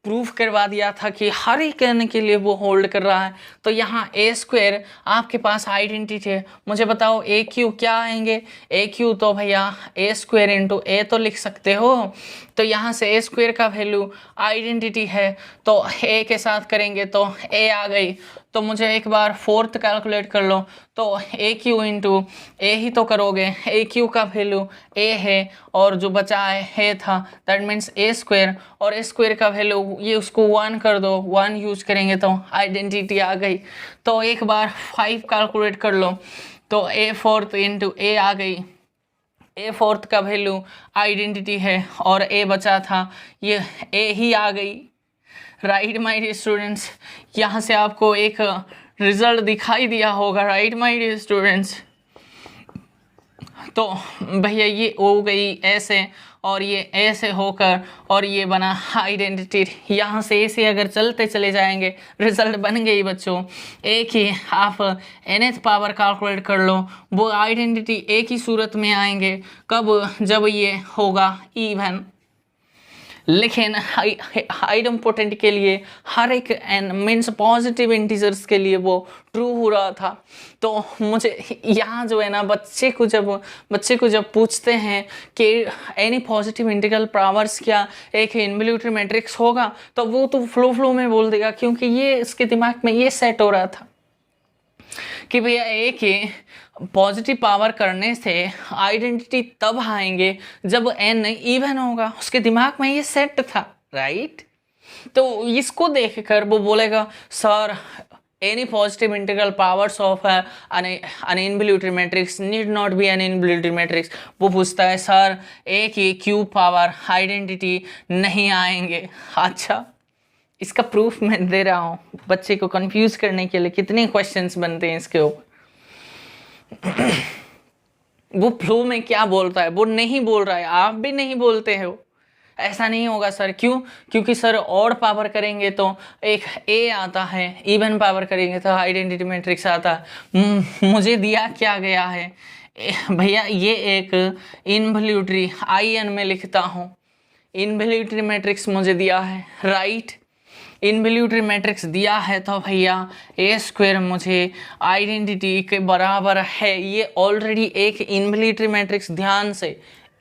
प्रूफ करवा दिया था कि हर एक n के लिए वो होल्ड कर रहा है। तो यहाँ ए स्क्वायर आपके पास आइडेंटिटी है। मुझे बताओ ए क्यू क्या आएंगे, ए क्यू तो भैया ए स्क्वायर इंटू ए तो लिख सकते हो। तो यहाँ से ए स्क्वायर का वैल्यू आइडेंटिटी है तो ए के साथ करेंगे तो ए आ गई। तो मुझे एक बार फोर्थ कैलकुलेट कर लो तो ए क्यू इंटू ए ही तो करोगे, ए क्यू का वैल्यू ए है और जो बचा है था दैट मीन्स ए स्क्वायर, और ए स्क्वायर का वैल्यू ये उसको वन कर दो, वन यूज करेंगे तो आइडेंटिटी आ गई। तो एक बार 5 कैलकुलेट कर लो तो ए फोर्थ इंटू ए आ गई, ए फोर्थ का वैल्यू आइडेंटिटी है और ए बचा था ये ए ही आ गई। राइट माय डियर स्टूडेंट्स, यहाँ से आपको एक रिजल्ट दिखाई दिया होगा। राइट माय डियर स्टूडेंट्स, तो भैया ये हो गई ऐसे और ये ऐसे होकर और ये बना आइडेंटिटी। यहाँ से ऐसे अगर चलते चले जाएंगे रिजल्ट बन गई बच्चों। एक ही आप nth पावर कैलकुलेट कर लो, वो आइडेंटिटी एक ही सूरत में आएंगे कब, जब ये होगा इवन। लेकिन आइडेंटिटी के लिए हर एक n मीन्स पॉजिटिव इंटीजर्स के लिए वो ट्रू हो रहा था। तो मुझे यहाँ जो है ना बच्चे को जब पूछते हैं कि एनी पॉजिटिव इंटीग्रल पावर्स क्या एक इनवैल्यूटरी मैट्रिक्स होगा, तो वो तो फ्लो में बोल देगा, क्योंकि ये इसके दिमाग में ये सेट हो रहा था कि भैया एक ही पॉजिटिव पावर करने से आइडेंटिटी तब आएंगे जब n इवन होगा। उसके दिमाग में ये सेट था, राइट। तो इसको देखकर वो बोलेगा sir any positive integral powers of an involutory matrix need not be an involutory matrix. वो पूछता है सर एक ही क्यूब पावर आइडेंटिटी नहीं आएंगे। अच्छा, इसका प्रूफ मैं दे रहा हूँ बच्चे को कंफ्यूज करने के लिए। कितने क्वेश्चंस बनते हैं इसके ऊपर। वो फ्लो में क्या बोलता है वो नहीं बोल रहा है, आप भी नहीं बोलते हो। ऐसा नहीं होगा सर, क्यों? क्योंकि सर ऑड पावर करेंगे तो एक ए आता है, इवन पावर करेंगे तो आइडेंटिटी मैट्रिक्स आता है। मुझे दिया क्या गया है भैया, ये एक इनवैल्यूटरी IN में लिखता हूँ, इनवैल्यूटरी मैट्रिक्स मुझे दिया है, राइट। इनवैल्यूटरी मैट्रिक्स दिया है तो भैया ए स्क्वायर मुझे आइडेंटिटी के बराबर है। ये ऑलरेडी एक इनवैल्यूटरी मैट्रिक्स, ध्यान से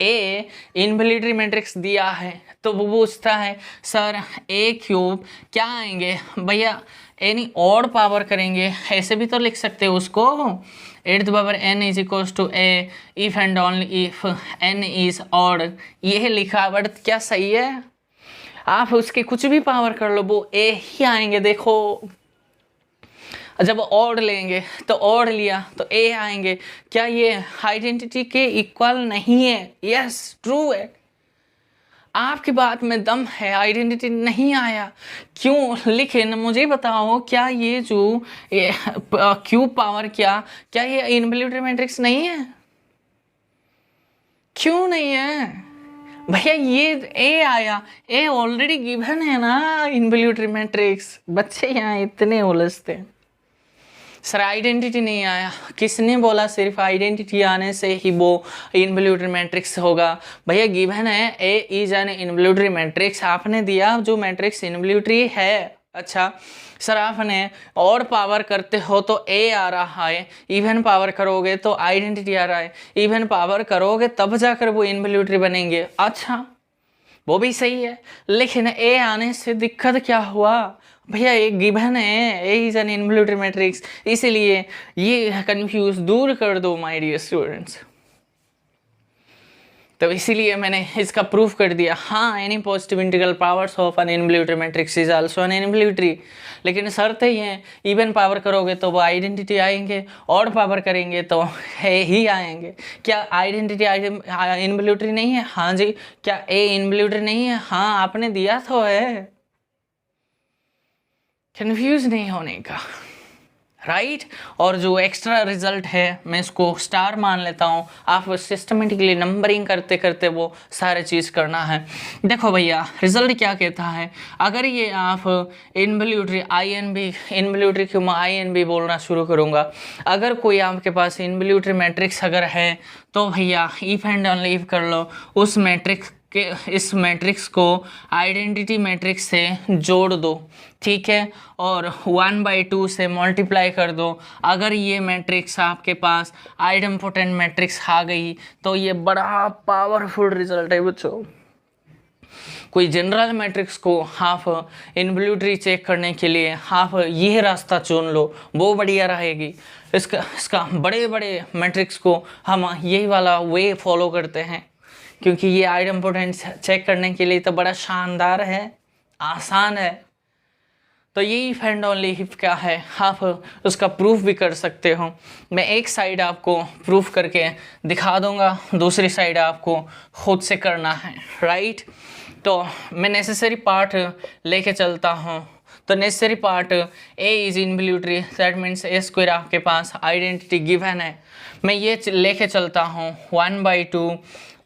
ए इनवैल्यूटरी मैट्रिक्स दिया है। तो वो पूछता है सर ए क्यूब क्या आएंगे भैया, एनी ऑड पावर करेंगे, ऐसे भी तो लिख सकते हो उसको, at the power n is equals to A if and only if n is odd. ये लिखावट क्या सही है? आप उसके कुछ भी पावर कर लो वो ए ही आएंगे। देखो जब ऑड लेंगे तो ऑड लिया तो ए आएंगे। क्या ये आइडेंटिटी के इक्वल नहीं है? यस, ट्रू है। आपकी बात में दम है, आइडेंटिटी नहीं आया क्यों? लेकिन मुझे बताओ क्या ये जो क्यूब पावर क्या ये इनवैल्यूटरी मैट्रिक्स नहीं है? क्यों नहीं है भैया? ये ए आया, ए ऑलरेडी गिवन है ना इनवैल्यूटरी मैट्रिक्स। बच्चे यहाँ इतने उलझते हैं। सर आइडेंटिटी नहीं आया, किसने बोला सिर्फ आइडेंटिटी आने से ही वो इनवॉल्यूटरी मैट्रिक्स होगा? भैया गिवन है ए इज एन इनवॉल्यूटरी मैट्रिक्स, आपने दिया जो मैट्रिक्स इनवॉल्यूटरी है। अच्छा सर आपने और पावर करते हो तो ए आ रहा है, इवन पावर करोगे तो आइडेंटिटी आ रहा है, इवन पावर करोगे तब जाकर वो इनवॉल्यूटरी बनेंगे। अच्छा वो भी सही है, लेकिन ए आने से दिक्कत क्या हुआ? भैया एक गिवन है ए इज एन इनवॉल्यूटरी मैट्रिक्स, इसीलिए ये कंफ्यूज दूर कर दो माय डियर स्टूडेंट्स। तो इसीलिए मैंने इसका प्रूफ कर दिया। हाँ any positive integral powers of an involutory matrix is also an involutory, लेकिन शर्त ही है इवन पावर करोगे तो वो आइडेंटिटी आएंगे, और पावर करेंगे तो है ही आएंगे। क्या आइडेंटिटी इनवॉल्यूटरी नहीं है? हाँ जी। क्या ए इनवॉल्यूटरी नहीं है? हाँ आपने दिया तो है। कंफ्यूज नहीं होने का, राइट। और जो एक्स्ट्रा रिजल्ट है मैं इसको स्टार मान लेता हूँ। आप सिस्टमेटिकली नंबरिंग करते करते वो सारे चीज़ करना है। देखो भैया रिजल्ट क्या कहता है, अगर ये आप इनवॉल्यूटरी INV, इनवॉल्यूटरी क्यों मैं INV बोलना शुरू करूँगा, अगर कोई आपके पास इनवॉल्यूटरी मैट्रिक्स अगर है तो भैया इफ एंड ओनली इफ कर लो, उस मैट्रिक्स के इस मैट्रिक्स को आइडेंटिटी मैट्रिक्स से जोड़ दो, ठीक है, और 1/2 से मल्टीप्लाई कर दो। अगर ये मैट्रिक्स आपके पास आइडेंपोटेंट मैट्रिक्स आ गई तो ये बड़ा पावरफुल रिजल्ट है बच्चों। कोई जनरल मैट्रिक्स को आप इनवॉल्यूटरी चेक करने के लिए आप ये रास्ता चुन लो, वो बढ़िया रहेगी। इसका बड़े बड़े मैट्रिक्स को हम यही वाला वे फॉलो करते हैं, क्योंकि ये आइडेंपोटेंट चेक करने के लिए तो बड़ा शानदार है, आसान है। तो ये इफ एंड ओनली इफ क्या है, आप उसका प्रूफ भी कर सकते हो। मैं एक साइड आपको प्रूफ करके दिखा दूंगा, दूसरी साइड आपको खुद से करना है, राइट। तो मैं नेसेसरी पार्ट लेके चलता हूँ। तो necessary part A is involutory, that means A square आपके पास आइडेंटिटी गिवन है। मैं ये लेके चलता हूँ 1/2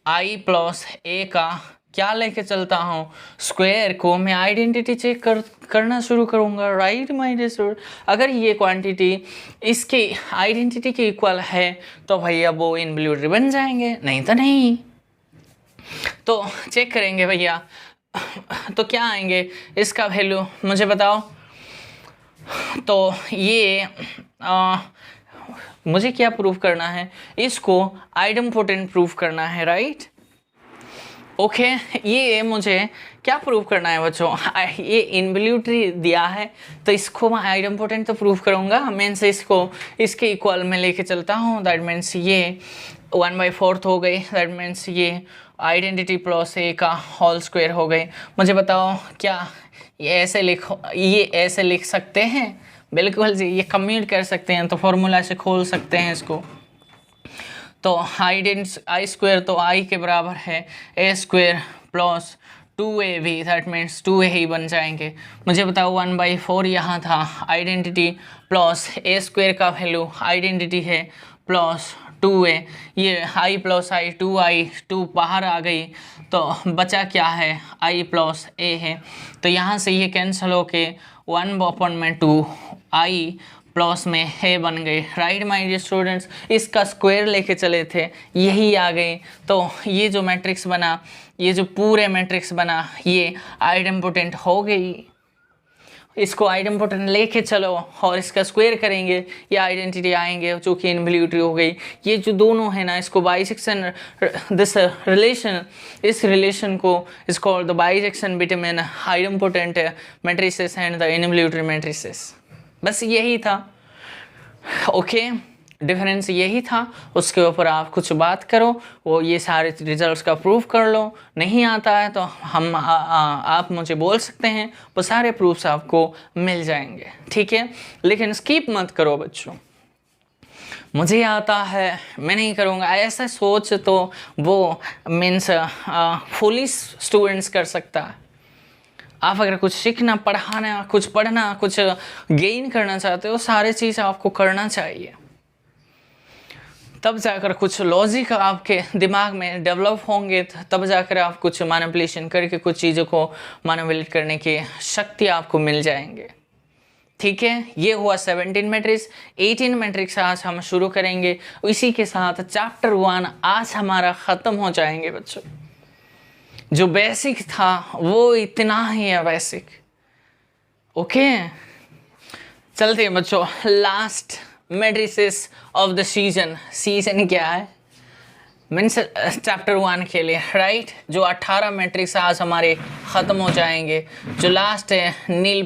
I प्लस ए का क्या लेके चलता हूँ, स्क्वायर को मैं आइडेंटिटी चेक करना शुरू करूँगा, राइट माय डियर स्टूडेंट। अगर ये क्वांटिटी इसके आइडेंटिटी के इक्वल है तो भैया वो इनवॉल्यूटरी बन जाएंगे, नहीं तो नहीं। तो चेक करेंगे भैया, तो क्या आएंगे, इसका वैल्यू मुझे बताओ। तो ये मुझे क्या प्रूफ करना है, इसको आइडेंपोटेंट प्रूफ करना है, राइट। ओके ये मुझे क्या प्रूफ करना है बच्चों, ये इनवॉल्यूटरी दिया है तो इसको मैं आइडेंपोटेंट तो प्रूफ करूँगा। मीन्स इसको इसके इक्वल में लेके चलता हूँ, दैट मीन्स ये 1/4 हो गई, दैट मीन्स ये आइडेंटिटी प्लस ए का होल स्क्वायर हो गई। मुझे बताओ क्या ये ऐसे लिख सकते हैं? बिल्कुल जी, ये कम्यूट कर सकते हैं, तो फॉर्मूला से खोल सकते हैं इसको। तो आई स्क्वायर तो आई के बराबर है A square plus 2ab, that means 2a ही बन जाएंगे। मुझे बताओ 1/4 यहाँ था, आइडेंटिटी प्लस ए स्क्वायर का वैल्यू आइडेंटिटी है प्लस 2a, ये i प्लस आई 2 बाहर आ गई तो बचा क्या है, i प्लस a है। तो यहाँ से ये कैंसिल होके 1/2 i प्लस में है बन गई, राइट माय डियर स्टूडेंट्स। इसका स्क्वायर लेके चले थे, यही आ गई। तो ये जो मैट्रिक्स बना, ये जो पूरे मैट्रिक्स बना, ये आइडेंपोटेंट हो गई। इसको आइडेंपोटेंट लेके चलो और इसका स्क्वायर करेंगे, ये आइडेंटिटी आएंगे जो कि इनवॉल्यूटरी हो गई। ये जो दोनों है ना, इसको बाइसेक्शन, दिस रिलेशन, इस रिलेशन को is called the bisection between idempotent matrices and the involutory matrices. बस यही था, ओके डिफरेंस यही था। उसके ऊपर आप कुछ बात करो, वो ये सारे रिजल्ट्स का प्रूफ कर लो। नहीं आता है तो हम आप मुझे बोल सकते हैं, वो सारे प्रूफ्स आपको मिल जाएंगे, ठीक है। लेकिन स्किप मत करो बच्चों, मुझे आता है मैं नहीं करूँगा ऐसा सोच तो वो मीन्स फुलिश स्टूडेंट्स कर सकता है। आप अगर कुछ सीखना, पढ़ाना, कुछ पढ़ना, कुछ गेन करना चाहते हो, सारे चीज़ आपको करना चाहिए, तब जाकर कुछ लॉजिक आपके दिमाग में डेवलप होंगे, तब जाकर आप कुछ मैनिपुलेशन करके कुछ चीज़ों को मैनिपुलेट करने की शक्ति आपको मिल जाएंगे, ठीक है, ये हुआ 17 मैट्रिक्स। 18 मैट्रिक्स आज हम शुरू करेंगे। इसी के साथ चैप्टर 1 आज हमारा ख़त्म हो जाएंगे बच्चों। जो बेसिक था वो इतना ही है बेसिक। ओके, चलते हैं बच्चों। Last matrices of the season. Season क्या है? मीन्स चैप्टर 1 के लिए, राइट। जो 18 मैट्रिक्स आज हमारे ख़त्म हो जाएंगे। जो लास्ट है नील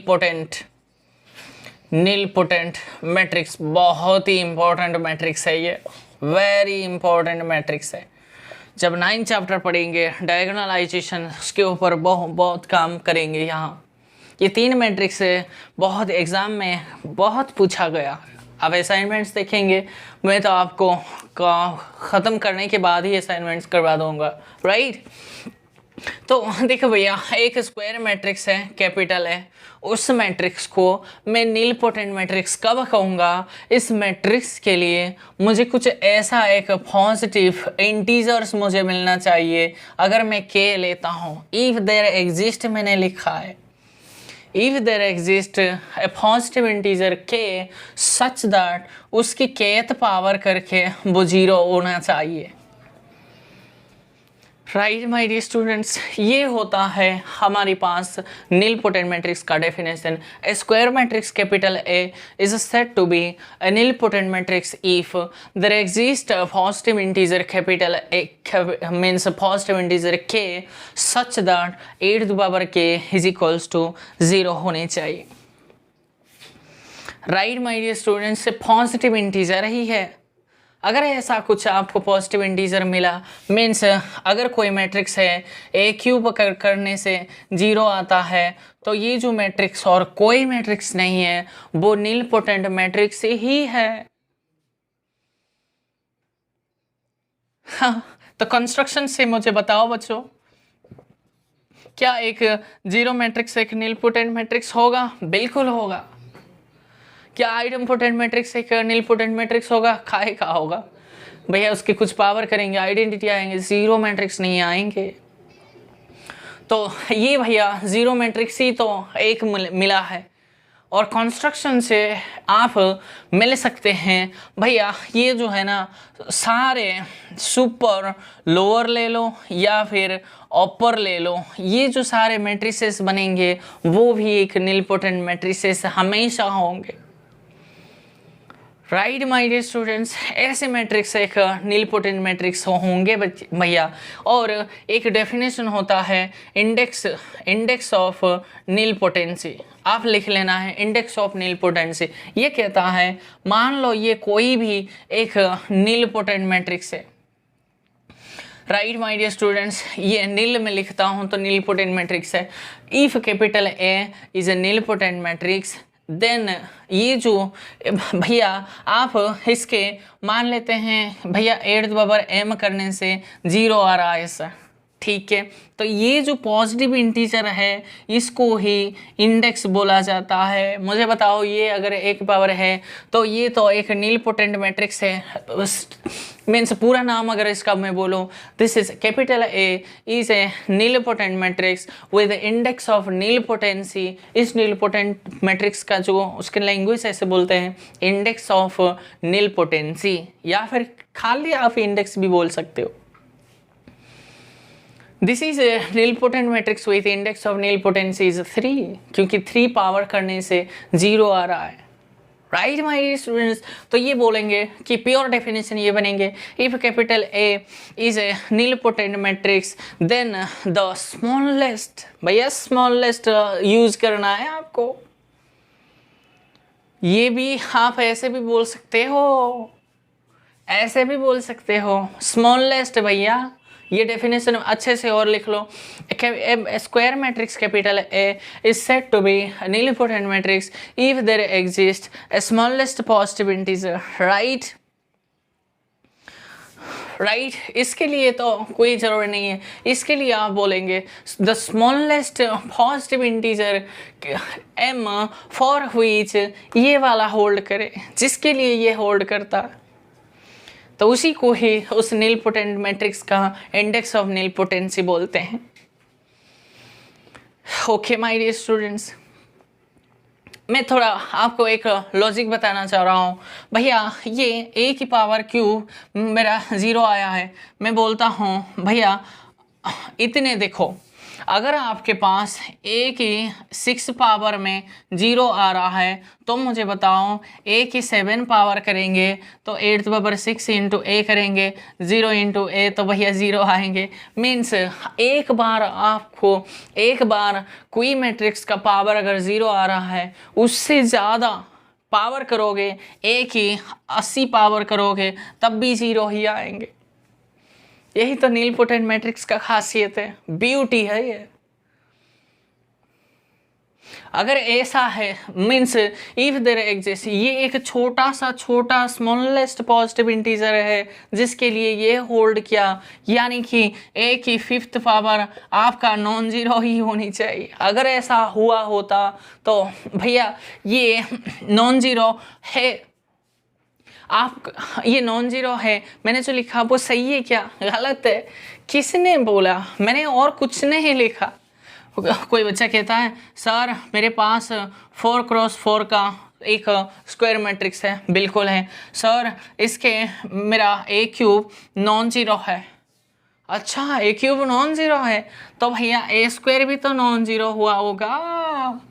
पोटेंट मैट्रिक्स। बहुत ही इंपॉर्टेंट मैट्रिक्स है ये, वेरी इंपॉर्टेंट मैट्रिक्स है। जब 9 चैप्टर पढ़ेंगे डायगोनलाइजेशन, उसके ऊपर बहुत काम करेंगे। यहाँ ये 3 मैट्रिक्स है, बहुत एग्ज़ाम में बहुत पूछा गया। अब असाइनमेंट्स देखेंगे, मैं तो आपको ख़त्म करने के बाद ही असाइनमेंट्स करवा दूँगा, राइट। तो देखो भैया, एक स्क्वायर मैट्रिक्स है, कैपिटल है। उस मैट्रिक्स को मैं नील पोटेंट मैट्रिक्स कब कहूँगा? इस मैट्रिक्स के लिए मुझे कुछ ऐसा एक पॉजिटिव इंटीजर्स मुझे मिलना चाहिए। अगर मैं के लेता हूँ, इफ़ देयर एग्जिस्ट, मैंने लिखा है if there exists a positive integer k such that उसकी kth पावर करके वो 0 होना चाहिए, राइट माय डियर स्टूडेंट्स। ये होता है हमारे पास नील पोटेंट मैट्रिक्स का definition. A square matrix capital A is said to be a nilpotent matrix if there exist a positive integer capital A means a positive integer k such that 8 to the power k is equals to 0 होने चाहिए, right my dear students. Positive integer ही है। अगर ऐसा कुछ आपको positive integer मिला, means अगर कोई मैट्रिक्स है ए क्यूब करने से 0 आता है, तो ये जो मैट्रिक्स और कोई मैट्रिक्स नहीं है, वो नील पोटेंट मैट्रिक्स ही है। हाँ, तो कंस्ट्रक्शन से मुझे बताओ बच्चों, क्या एक 0 मैट्रिक्स एक नील पोटेंट मैट्रिक्स होगा? बिल्कुल होगा। क्या आइडम पोटेंट मैट्रिक्स एक नील पोटेंट मैट्रिक्स होगा? काहे का होगा भैया, उसके कुछ पावर करेंगे, आइडेंटिटी आएंगे, 0 मैट्रिक्स नहीं आएंगे। तो ये भैया 0 मैट्रिक्स ही तो एक मिला है। और कंस्ट्रक्शन से आप मिल सकते हैं भैया, ये जो है ना, सारे सुपर लोअर ले लो या फिर अपर ले लो, ये जो सारे मैट्रिसेस बनेंगे वो भी एक नील पोटेंट मैट्रिसेस हमेशा होंगे, राइट माय डियर स्टूडेंट्स। ऐसे मैट्रिक्स एक नील पोटेंट मैट्रिक्स होंगे भैया। और एक डेफिनेशन होता है इंडेक्स ऑफ नील पोटेंसी। आप लिख लेना है इंडेक्स ऑफ नील पोटेंसी। ये कहता है, मान लो ये कोई भी एक नील पोटेंट मैट्रिक्स है, राइट माय डियर स्टूडेंट्स। ये नील में लिखता हूँ तो नील पोटेंट मैट्रिक्स है। If capital A is a nilpotent matrix, then ये जो भैया आप इसके मान लेते हैं भैया 8 to the power m करने से 0 आ रहा है सर, ठीक है। तो ये जो पॉजिटिव इंटीजर है इसको ही इंडेक्स बोला जाता है। मुझे बताओ, ये अगर 1 पावर है तो ये तो एक नील पोटेंट मैट्रिक्स है। मीन्स पूरा नाम अगर इसका मैं बोलूँ, this is capital A is a nilpotent matrix with index of nilpotency. इस नील पोटेंट मैट्रिक्स का जो उसके लैंग्वेज ऐसे बोलते हैं इंडेक्स ऑफ नील पोटेंसी, या फिर खाली आप इंडेक्स भी बोल सकते हो। This is a nilpotent matrix with index of nilpotency is 3, क्योंकि 3 पावर करने से 0 आ रहा है, राइट माय डियर स्टूडेंट्स। तो ये बोलेंगे कि प्योर डेफिनेशन ये बनेंगे, if capital A is a nilpotent matrix then the smallest, भैया स्मॉलेस्ट यूज करना है आपको। ये भी आप ऐसे भी बोल सकते हो, ऐसे भी बोल सकते हो, स्मॉलेस्ट भैया। ये डेफिनेशन अच्छे से और लिख लो। Square matrix capital A is said to be nilpotent matrix if there exist a smallest positive integer, right. इसके लिए तो कोई ज़रूरत नहीं है। इसके लिए आप बोलेंगे the smallest positive integer m for which ये वाला होल्ड करे, जिसके लिए ये होल्ड करता, तो उसी को ही उस नील पोटेंट मैट्रिक्स का इंडेक्स ऑफ नील पोटेंसी बोलते हैं। ओके माय डियर स्टूडेंट्स, मैं थोड़ा आपको एक लॉजिक बताना चाह रहा हूँ भैया। ये a की पावर क्यूब मेरा 0 आया है, मैं बोलता हूँ भैया इतने देखो, अगर आपके पास a की 6 पावर में 0 आ रहा है तो मुझे बताओ a की 7 पावर करेंगे तो 8 पावर 6 इंटू a करेंगे 0 इंटू a तो भैया 0 आएंगे। मीन्स एक बार कोई मैट्रिक्स का पावर अगर 0 आ रहा है उससे ज़्यादा पावर करोगे, a की 80 पावर करोगे तब भी 0 ही आएंगे। यही तो नीलपोटेंट मैट्रिक्स का खासियत है, ब्यूटी है ये। अगर ऐसा है मीन्स इफ देयर एग्जिस्ट, ये एक छोटा स्मॉलेस्ट पॉजिटिव इंटीजर है जिसके लिए ये होल्ड किया, यानी कि a की 5th पावर आपका नॉन जीरो ही होनी चाहिए। अगर ऐसा हुआ होता तो भैया ये नॉन जीरो है, आप ये नॉन जीरो है, मैंने जो लिखा वो सही है क्या गलत है? किसने बोला? मैंने और कुछ नहीं लिखा। कोई बच्चा कहता है सर मेरे पास 4x4 का एक स्क्वायर मैट्रिक्स है, बिल्कुल है सर, इसके मेरा a क्यूब नॉन जीरो है। अच्छा a क्यूब नॉन जीरो है तो भैया a स्क्वायर भी तो नॉन जीरो हुआ होगा,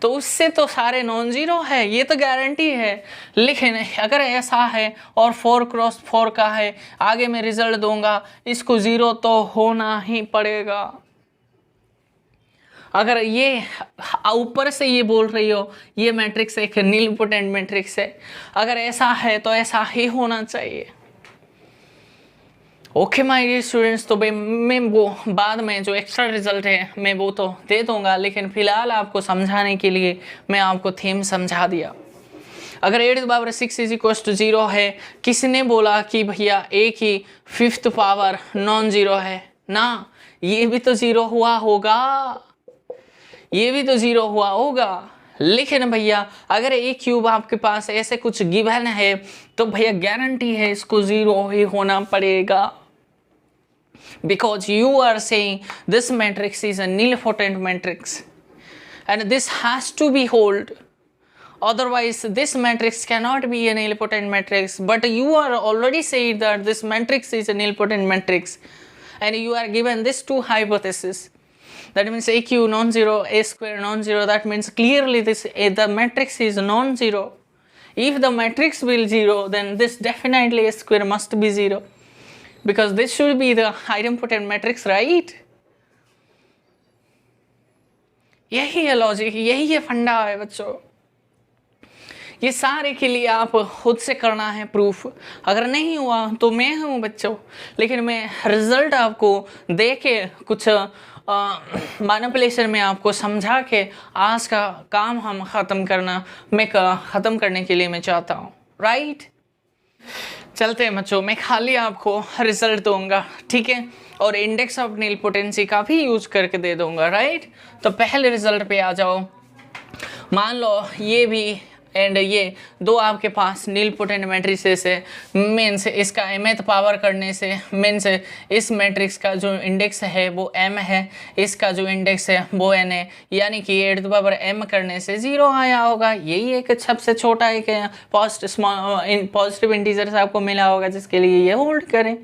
तो उससे तो सारे नॉन जीरो है, ये तो गारंटी है। लेकिन अगर ऐसा है और 4x4 का है, आगे मैं रिजल्ट दूंगा, इसको 0 तो होना ही पड़ेगा। अगर ये ऊपर से ये बोल रही हो ये मैट्रिक्स एक नीलपोटेंट मैट्रिक्स है, अगर ऐसा है तो ऐसा ही होना चाहिए। ओके माय डियर स्टूडेंट्स, तो भाई मैं वो बाद में जो एक्स्ट्रा रिजल्ट है मैं वो तो दे दूंगा, लेकिन फिलहाल आपको समझाने के लिए मैं आपको थीम समझा दिया। अगर 8⁻6 इज इक्वल टू 0 है, किसने बोला कि भैया a की 5th पावर नॉन जीरो है ना? ये भी तो 0 हुआ होगा, ये भी तो 0 हुआ होगा। लेकिन भैया अगर a क्यूब आपके पास ऐसे कुछ गिवन है तो भैया गारंटी है इसको 0 ही होना पड़ेगा, because you are saying this matrix is a nilpotent matrix and this has to be hold, otherwise this matrix cannot be a nilpotent matrix. But you are already saying that this matrix is a nilpotent matrix and you are given this two hypotheses, that means a q non-zero, a square non-zero, that means clearly this the matrix is non-zero. If the matrix will 0 then this definitely a square must be 0, because this should be the idempotent matrix, right? यही है logic, यही है फंडा है बच्चों। ये सारे के लिए आप खुद से करना है प्रूफ, अगर नहीं हुआ तो मैं हूँ बच्चों, लेकिन मैं रिजल्ट आपको दे के कुछ मैनिपुलेशन में आपको समझा के आज का काम हम ख़त्म करने के लिए मैं चाहता हूँ, राइट? चलते हैं बच्चों, मैं खाली आपको रिजल्ट दूंगा, ठीक है, और इंडेक्स ऑफ नीलपोटेंसी का भी यूज करके दे दूंगा, राइट? तो पहले रिजल्ट पे आ जाओ। मान लो ये भी एंड ये दो आपके पास नीलपोटेंट मैट्रिसेस है, मीन्स इसका mth पावर करने से मीन्स इस मैट्रिक्स का जो इंडेक्स है वो m है, इसका जो इंडेक्स है वो n है, यानी कि 8m करने से 0 आया होगा। यही एक सबसे छोटा एक पॉजिटिव इंटीजर आपको मिला होगा जिसके लिए ये होल्ड करें,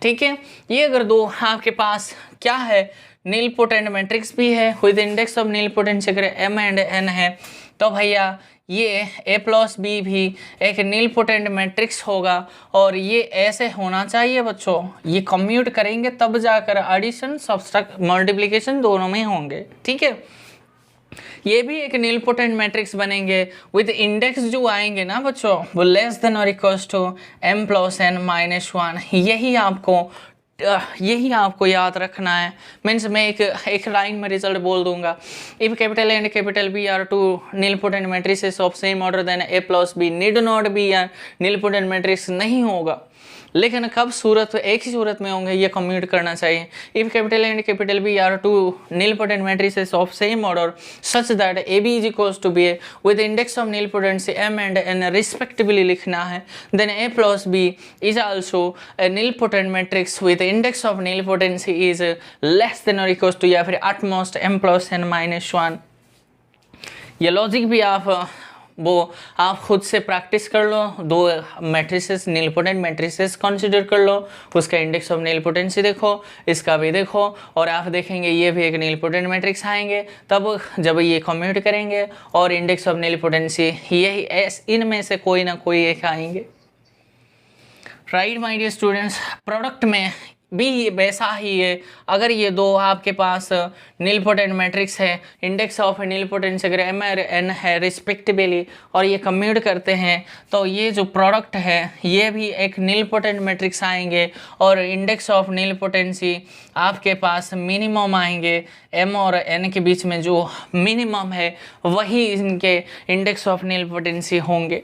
ठीक है। ये अगर दो आपके पास क्या है, नीलपोटेंट मैट्रिक्स भी है विद इंडेक्स ऑफ नीलपोटेंसी अगर m एंड n है, तो भैया ये a प्लस बी भी एक नीलपोटेंट मैट्रिक्स होगा। और ये ऐसे होना चाहिए बच्चों, ये कम्यूट करेंगे तब जाकर एडिशन सब्ट्रैक्ट मल्टीप्लिकेशन दोनों में होंगे, ठीक है। ये भी एक नीलपोटेंट मैट्रिक्स बनेंगे विद इंडेक्स जो आएंगे ना बच्चों वो लेस देन और equals to m plus n minus 1। यही आपको याद रखना है। मीन्स मैं एक लाइन में रिजल्ट बोल दूंगा, if capital and capital B are two nilpotent matrices of same order then A plus B need not be are nilpotent matrix नहीं होगा, लेकिन कब सूरत एक ही सूरत में होंगे ये कम्यूट करना चाहिए। If capital and capital B are two nilpotent matrices of same order such that A B is equals to B A with index of nilpotency m and n respectively लिखना है, then a plus B is also a nilpotent matrix with index of nilpotency is less than और equals to या फिर at most m plus n minus 1। ये logic भी आप खुद से प्रैक्टिस कर लो। दो मैट्रिसेस नीलपोटेंट मैट्रिसेस कंसीडर कर लो, उसका इंडेक्स ऑफ नीलपोटेंसी देखो, इसका भी देखो, और आप देखेंगे ये भी एक नीलपोटेंट मैट्रिक्स आएंगे। तब जब ये कम्यूट करेंगे और इंडेक्स ऑफ नीलपोटेंसी यही इनमें से कोई ना कोई एक आएंगे। Right my dear students, product में भी वैसा ही है। अगर ये दो आपके पास नीलपोटेंट मैट्रिक्स है, इंडेक्स ऑफ नीलपोटेंसी अगर m और n है रिस्पेक्टिवली, और ये कम्यूट करते हैं, तो ये जो प्रोडक्ट है ये भी एक नीलपोटेंट मैट्रिक्स आएंगे, और इंडेक्स ऑफ नीलपोटेंसी आपके पास मिनिमम आएंगे। m और n के बीच में जो मिनिमम है वही इनके इंडेक्स ऑफ नीलपोटेंसी होंगे।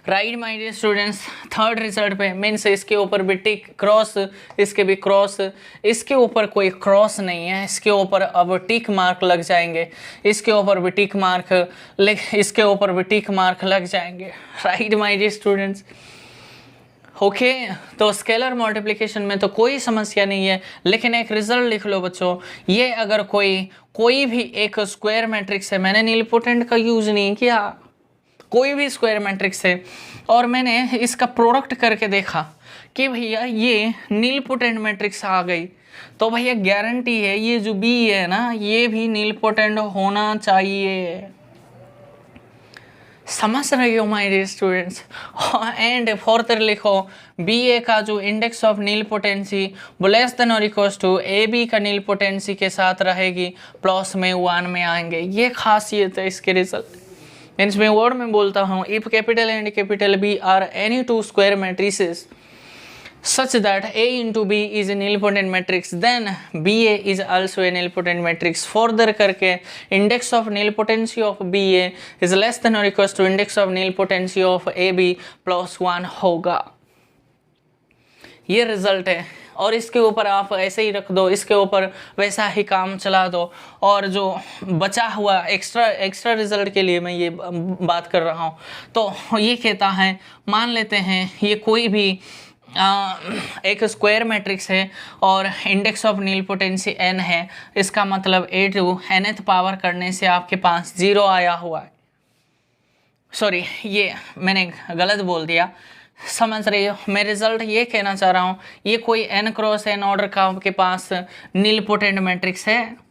Right my dear students, third result पे मीन्स इसके ऊपर भी टिक क्रॉस, इसके भी क्रॉस, इसके ऊपर कोई क्रॉस नहीं है, इसके ऊपर अब टिक मार्क लग जाएंगे, इसके ऊपर भी टिक मार्क, इसके ऊपर भी टिक मार्क लग जाएंगे। Right my dear students, okay. तो स्केलर मल्टीप्लिकेशन में तो कोई समस्या नहीं है, लेकिन एक रिजल्ट लिख लो बच्चों। ये अगर कोई भी एक स्क्वायर मैट्रिक्स है, मैंने नीलपोटेंट का यूज नहीं किया, कोई भी स्क्वायर मैट्रिक्स है, और मैंने इसका प्रोडक्ट करके देखा कि भैया ये नीलपोटेंट मैट्रिक्स आ गई, तो भैया गारंटी है ये जो बी है ना, ये भी नीलपोटेंट होना चाहिए। समझ रहे हो my dear students? And further लिखो, बी ए का जो इंडेक्स ऑफ नीलपोटेंसी वो लेस देन और इक्वल टू ए बी का नीलपोटेंसी के साथ रहेगी, प्लस में 1 में आएंगे। ये खासियत है इसके रिजल्ट। मीन्स मैं वर्ड में बोलता हूँ, if capital and capital B are any two square matrices such that A into B is a nilpotent matrix, then BA is also a nilpotent matrix. Further करके index of nilpotency of BA is less than or equals to index of nilpotency of AB plus 1 होगा। ये result है, और इसके ऊपर आप ऐसे ही रख दो, इसके ऊपर वैसा ही काम चला दो, और जो बचा हुआ एक्स्ट्रा रिजल्ट के लिए मैं ये बात कर रहा हूँ। तो ये कहता है, मान लेते हैं ये कोई भी एक स्क्वायर मैट्रिक्स है और इंडेक्स ऑफ नीलपोटेंसी n है, इसका मतलब a टू nth पावर करने से आपके पास 0 आया हुआ है। सॉरी, ये मैंने गलत बोल दिया, समझ रही हो? मैं रिजल्ट ये कहना चाह रहा हूँ, ये कोई n क्रॉस n ऑर्डर का आपके पास नीलपोटेंट मैट्रिक्स है।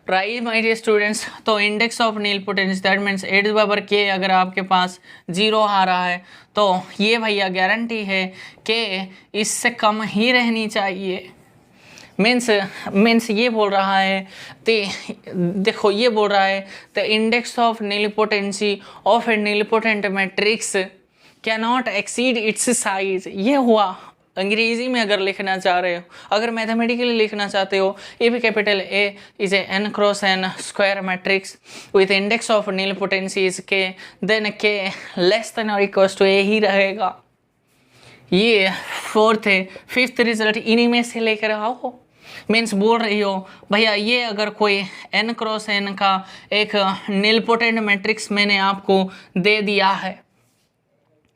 राइट माय डियर स्टूडेंट्स, तो index of nilpotency that means A to power K अगर आपके पास 0 आ रहा है, तो ये भैया गारंटी है कि इससे कम ही रहनी चाहिए। मीन्स ये बोल रहा है, देखो ये बोल रहा है the index of nilpotency of a nilpotent matrix can not exceed its size. ये हुआ अंग्रेजी में अगर लिखना चाह रहे हो, अगर मैथमेटिकली लिखना चाहते हो, if capital A is a n cross n square matrix with index of nilpotency is K, then K less than और इक्वल टू ए ही रहेगा। ये फोर्थ है। फिफ्थ रिजल्ट इन्हीं में से लेकर आओ। मीन्स बोल रही हो भैया ये अगर कोई n क्रॉस n का एक नीलपोटेंट मैट्रिक्स मैंने आपको दे दिया है,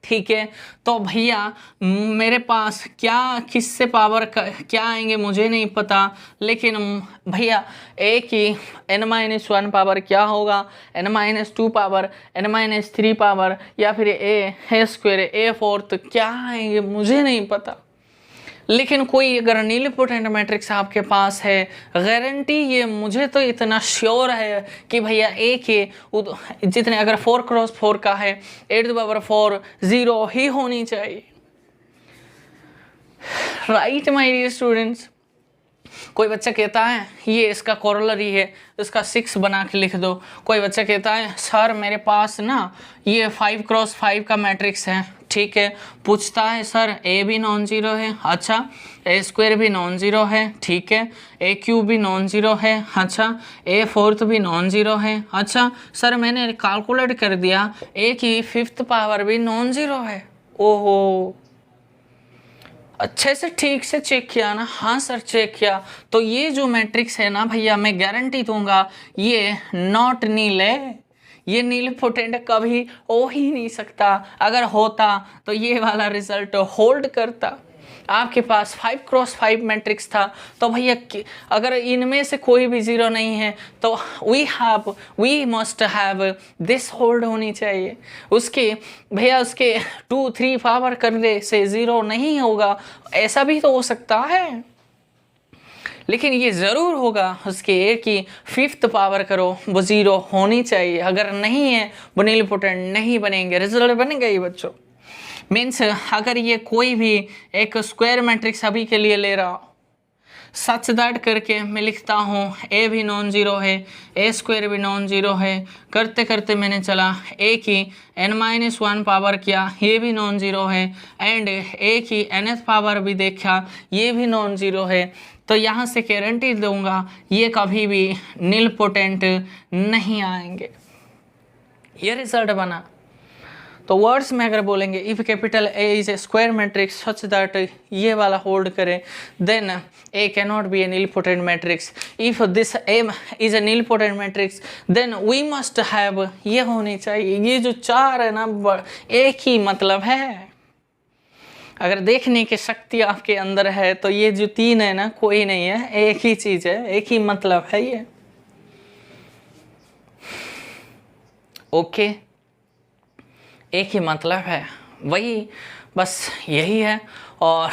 ठीक है, तो भैया मेरे पास क्या किससे पावर क्या आएंगे मुझे नहीं पता, लेकिन भैया ए की n-1 पावर क्या होगा, n-2 पावर, n-3 पावर, या फिर ए स्क्वायर, ए फोर्थ क्या आएंगे मुझे नहीं पता। लेकिन कोई अगर नीलपोटेंट मैट्रिक्स आपके पास है, गारंटी ये मुझे तो इतना श्योर है कि भैया ए के जितने अगर 4 क्रॉस 4 का है, ए टू द पावर 4 0 ही होनी चाहिए। राइट माय डियर स्टूडेंट्स, कोई बच्चा कहता है ये इसका कोरोलरी है, इसका 6 बना के लिख दो। कोई बच्चा कहता है सर मेरे पास ना ये 5 क्रॉस 5 का मैट्रिक्स है, ठीक है, पूछता है सर ए भी नॉन जीरो है, अच्छा, ए स्क्वायर भी नॉन जीरो है, ठीक है, ए क्यूब भी नॉन जीरो है, अच्छा, ए फोर्थ भी नॉन जीरो है, अच्छा सर मैंने कैलकुलेट कर दिया ए की 5th पावर भी नॉन जीरो है। ओहो, अच्छे से ठीक से चेक किया ना? हाँ सर चेक किया। तो ये जो मैट्रिक्स है ना भैया, मैं गारंटी दूंगा ये नॉट नील है, ये नीलपोटेंट कभी हो ही नहीं सकता। अगर होता तो ये वाला रिजल्ट होल्ड करता। आपके पास 5x5 मैट्रिक्स था, तो भैया अगर इनमें से कोई भी ज़ीरो नहीं है तो we must have this hold होनी चाहिए। उसके भैया उसके 2 3 पावर करने से ज़ीरो नहीं होगा, ऐसा भी तो हो सकता है, लेकिन ये ज़रूर होगा उसके ए की 5th पावर करो वो ज़ीरो होनी चाहिए। अगर नहीं है वो नीलपोटेंट नहीं बनेंगे, रिजल्ट बनेगा ये बच्चों। मीन्स अगर ये कोई भी एक स्क्वायर मैट्रिक्स अभी के लिए ले रहा हो, सच दैट करके मैं लिखता हूँ ए भी नॉन ज़ीरो है, ए स्क्वायर भी नॉन ज़ीरो है, करते करते मैंने चला ए की n-1 पावर किया, ये भी नॉन ज़ीरो है, एंड ए की nth पावर भी देखा, ये भी नॉन ज़ीरो है, तो यहाँ से गारंटी दूंगा ये कभी भी नीलपोटेंट नहीं आएंगे। ये रिजल्ट बना। तो वर्ड्स में अगर बोलेंगे if capital A is a square matrix such that ये वाला होल्ड करे, then A can not be a nilpotent matrix. If this A is a nilpotent matrix then we must have, ये होनी चाहिए। ये जो चार है ना, एक ही मतलब है। अगर देखने की शक्ति आपके अंदर है तो ये जो तीन है ना, कोई नहीं है, एक ही चीज है, एक ही मतलब है ये। ओके, एक ही मतलब है, वही बस यही है। और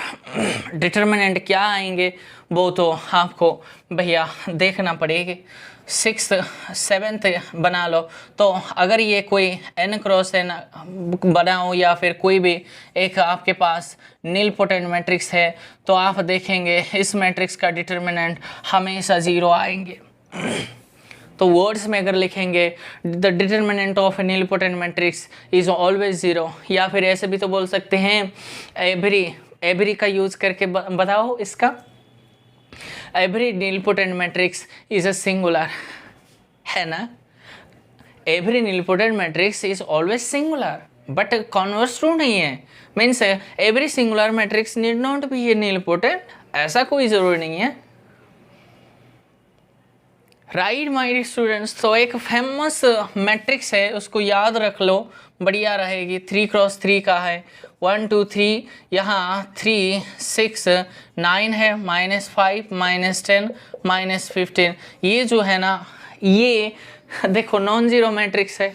डिटर्मिनेंट क्या आएंगे वो तो आपको भैया देखना पड़ेगी। 6th 7th बना लो, तो अगर ये कोई n×n बनाओ या फिर कोई भी एक आपके पास नीलपोटेंट मैट्रिक्स है, तो आप देखेंगे इस मैट्रिक्स का डिटर्मिनेंट हमेशा ज़ीरो आएंगे। तो वर्ड्स में अगर लिखेंगे the determinant of a nilpotent matrix is always zero, या फिर ऐसे भी तो बोल सकते हैं एवरी का यूज़ करके बताओ इसका। Every nilpotent matrix is a singular, है ना। Every nilpotent matrix is always singular, but converse true नहीं है। Means every singular matrix need not be a nilpotent, ऐसा कोई ज़रूरी नहीं है। राइट माय स्टूडेंट्स, तो एक फेमस मैट्रिक्स है, उसको याद रख लो, बढ़िया रहेगी। 3×3 का है, 1 2 3, यहाँ 3 6 9 है, -5 -10 -15। ये जो है ना, ये देखो नॉन ज़ीरो मैट्रिक्स है,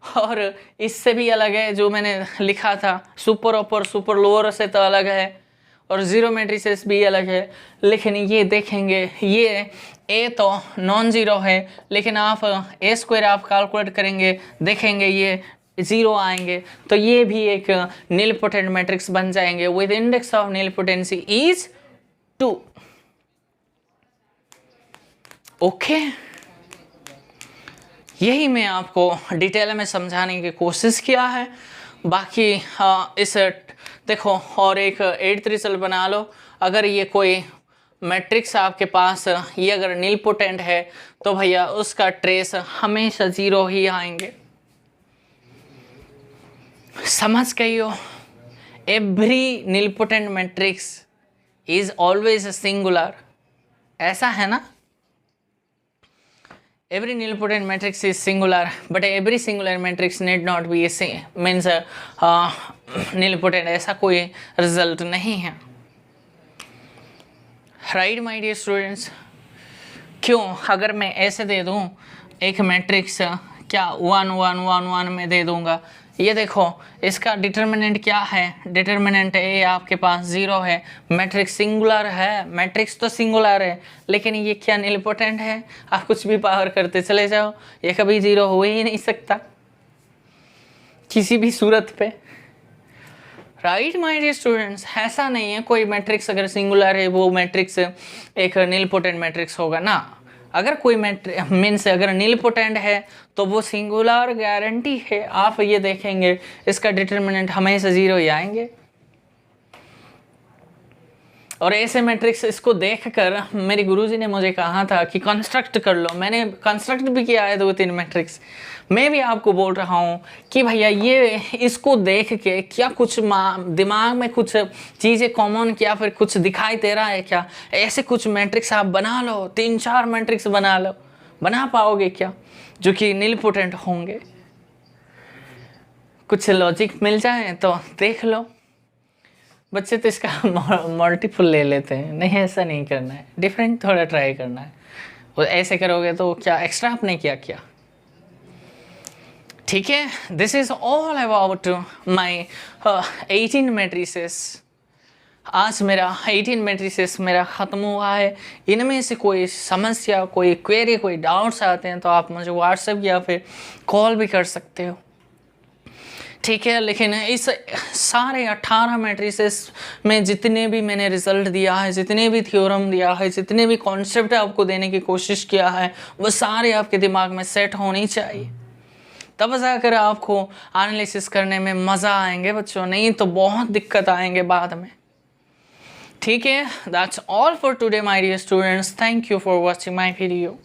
और इससे भी अलग है जो मैंने लिखा था, सुपर अपर सुपर लोअर से तो अलग है, और ज़ीरो मैट्रिसेस भी अलग है। लेकिन ये देखेंगे ये ए तो नॉन ज़ीरो है, लेकिन आप ए स्क्वायर आप कैलकुलेट करेंगे, देखेंगे ये ज़ीरो आएंगे, तो ये भी एक नीलपोटेंट मैट्रिक्स बन जाएंगे with index of nilpotency is 2। Okay, यही मैं आपको डिटेल में समझाने की कोशिश किया है। बाकी इस देखो, और एक 8th रिजल्ट बना लो। अगर ये कोई मैट्रिक्स आपके पास ये अगर नीलपोटेंट है तो भैया उसका ट्रेस हमेशा ज़ीरो ही आएंगे। समझ गई हो? Every nilpotent matrix is always singular, ऐसा है ना। Every nilpotent matrix is singular, but every singular matrix need not be a means nilpotent, ऐसा कोई रिजल्ट नहीं है। राइट माय डियर स्टूडेंट्स, क्यों अगर मैं ऐसे दे दूं एक मैट्रिक्स, क्या 1 1 1 1 में दे दूंगा, ये देखो इसका डिटर्मिनेंट क्या है, डिटर्मिनेंट ए आपके पास 0 है, मैट्रिक्स सिंगुलर है, मैट्रिक्स तो सिंगुलर है, लेकिन ये क्या नीलपोटेंट है। आप कुछ भी पावर करते चले जाओ, ये कभी 0 हो ही नहीं सकता किसी भी सूरत पे। राइट माय डियर स्टूडेंट्स, ऐसा नहीं है कोई मैट्रिक्स अगर सिंगुलर है वो मैट्रिक्स एक नीलपोटेंट मैट्रिक्स होगा ना। अगर कोई मैट्रिक्स मीन्स अगर नीलपोटेंट है तो वो सिंगुलर गारंटी है। आप ये देखेंगे इसका डिटर्मिनेंट हमेशा 0 ही आएंगे। और ऐसे मैट्रिक्स इसको देखकर मेरे गुरुजी ने मुझे कहा था कि कंस्ट्रक्ट कर लो, मैंने कंस्ट्रक्ट भी किया है 2-3 मैट्रिक्स। मैं भी आपको बोल रहा हूँ कि भैया ये इसको देख के क्या कुछ दिमाग में कुछ चीज़ें कॉमन क्या फिर कुछ दिखाई दे रहा है क्या, ऐसे कुछ मैट्रिक्स आप बना लो, 3-4 मैट्रिक्स बना लो, बना पाओगे क्या जो कि नीलपोटेंट होंगे। कुछ लॉजिक मिल जाए तो देख लो। बच्चे तो इसका मल्टीपल ले लेते हैं। नहीं, ऐसा नहीं करना है, डिफरेंट थोड़ा ट्राई करना है। और ऐसे करोगे तो क्या एक्स्ट्रा आपने क्या। ठीक है, this is all about my 18 matrices. आज मेरा 18 मैट्रिसेस मेरा ख़त्म हुआ है। इनमें से कोई समस्या, कोई क्वेरी, कोई डाउट्स आते हैं तो आप मुझे व्हाट्सएप या फिर कॉल भी कर सकते हो। ठीक है, लेकिन इस सारे 18 मैट्रिसेस में जितने भी मैंने रिजल्ट दिया है, जितने भी थ्योरम दिया है, जितने भी कॉन्सेप्ट आपको देने की कोशिश किया है, वो सारे आपके दिमाग में सेट होनी चाहिए, तब जाकर आपको एनालिसिस करने में मज़ा आएंगे बच्चों, नहीं तो बहुत दिक्कत आएंगे बाद में। ठीक है, that's all for today my dear students, thank you for watching my video.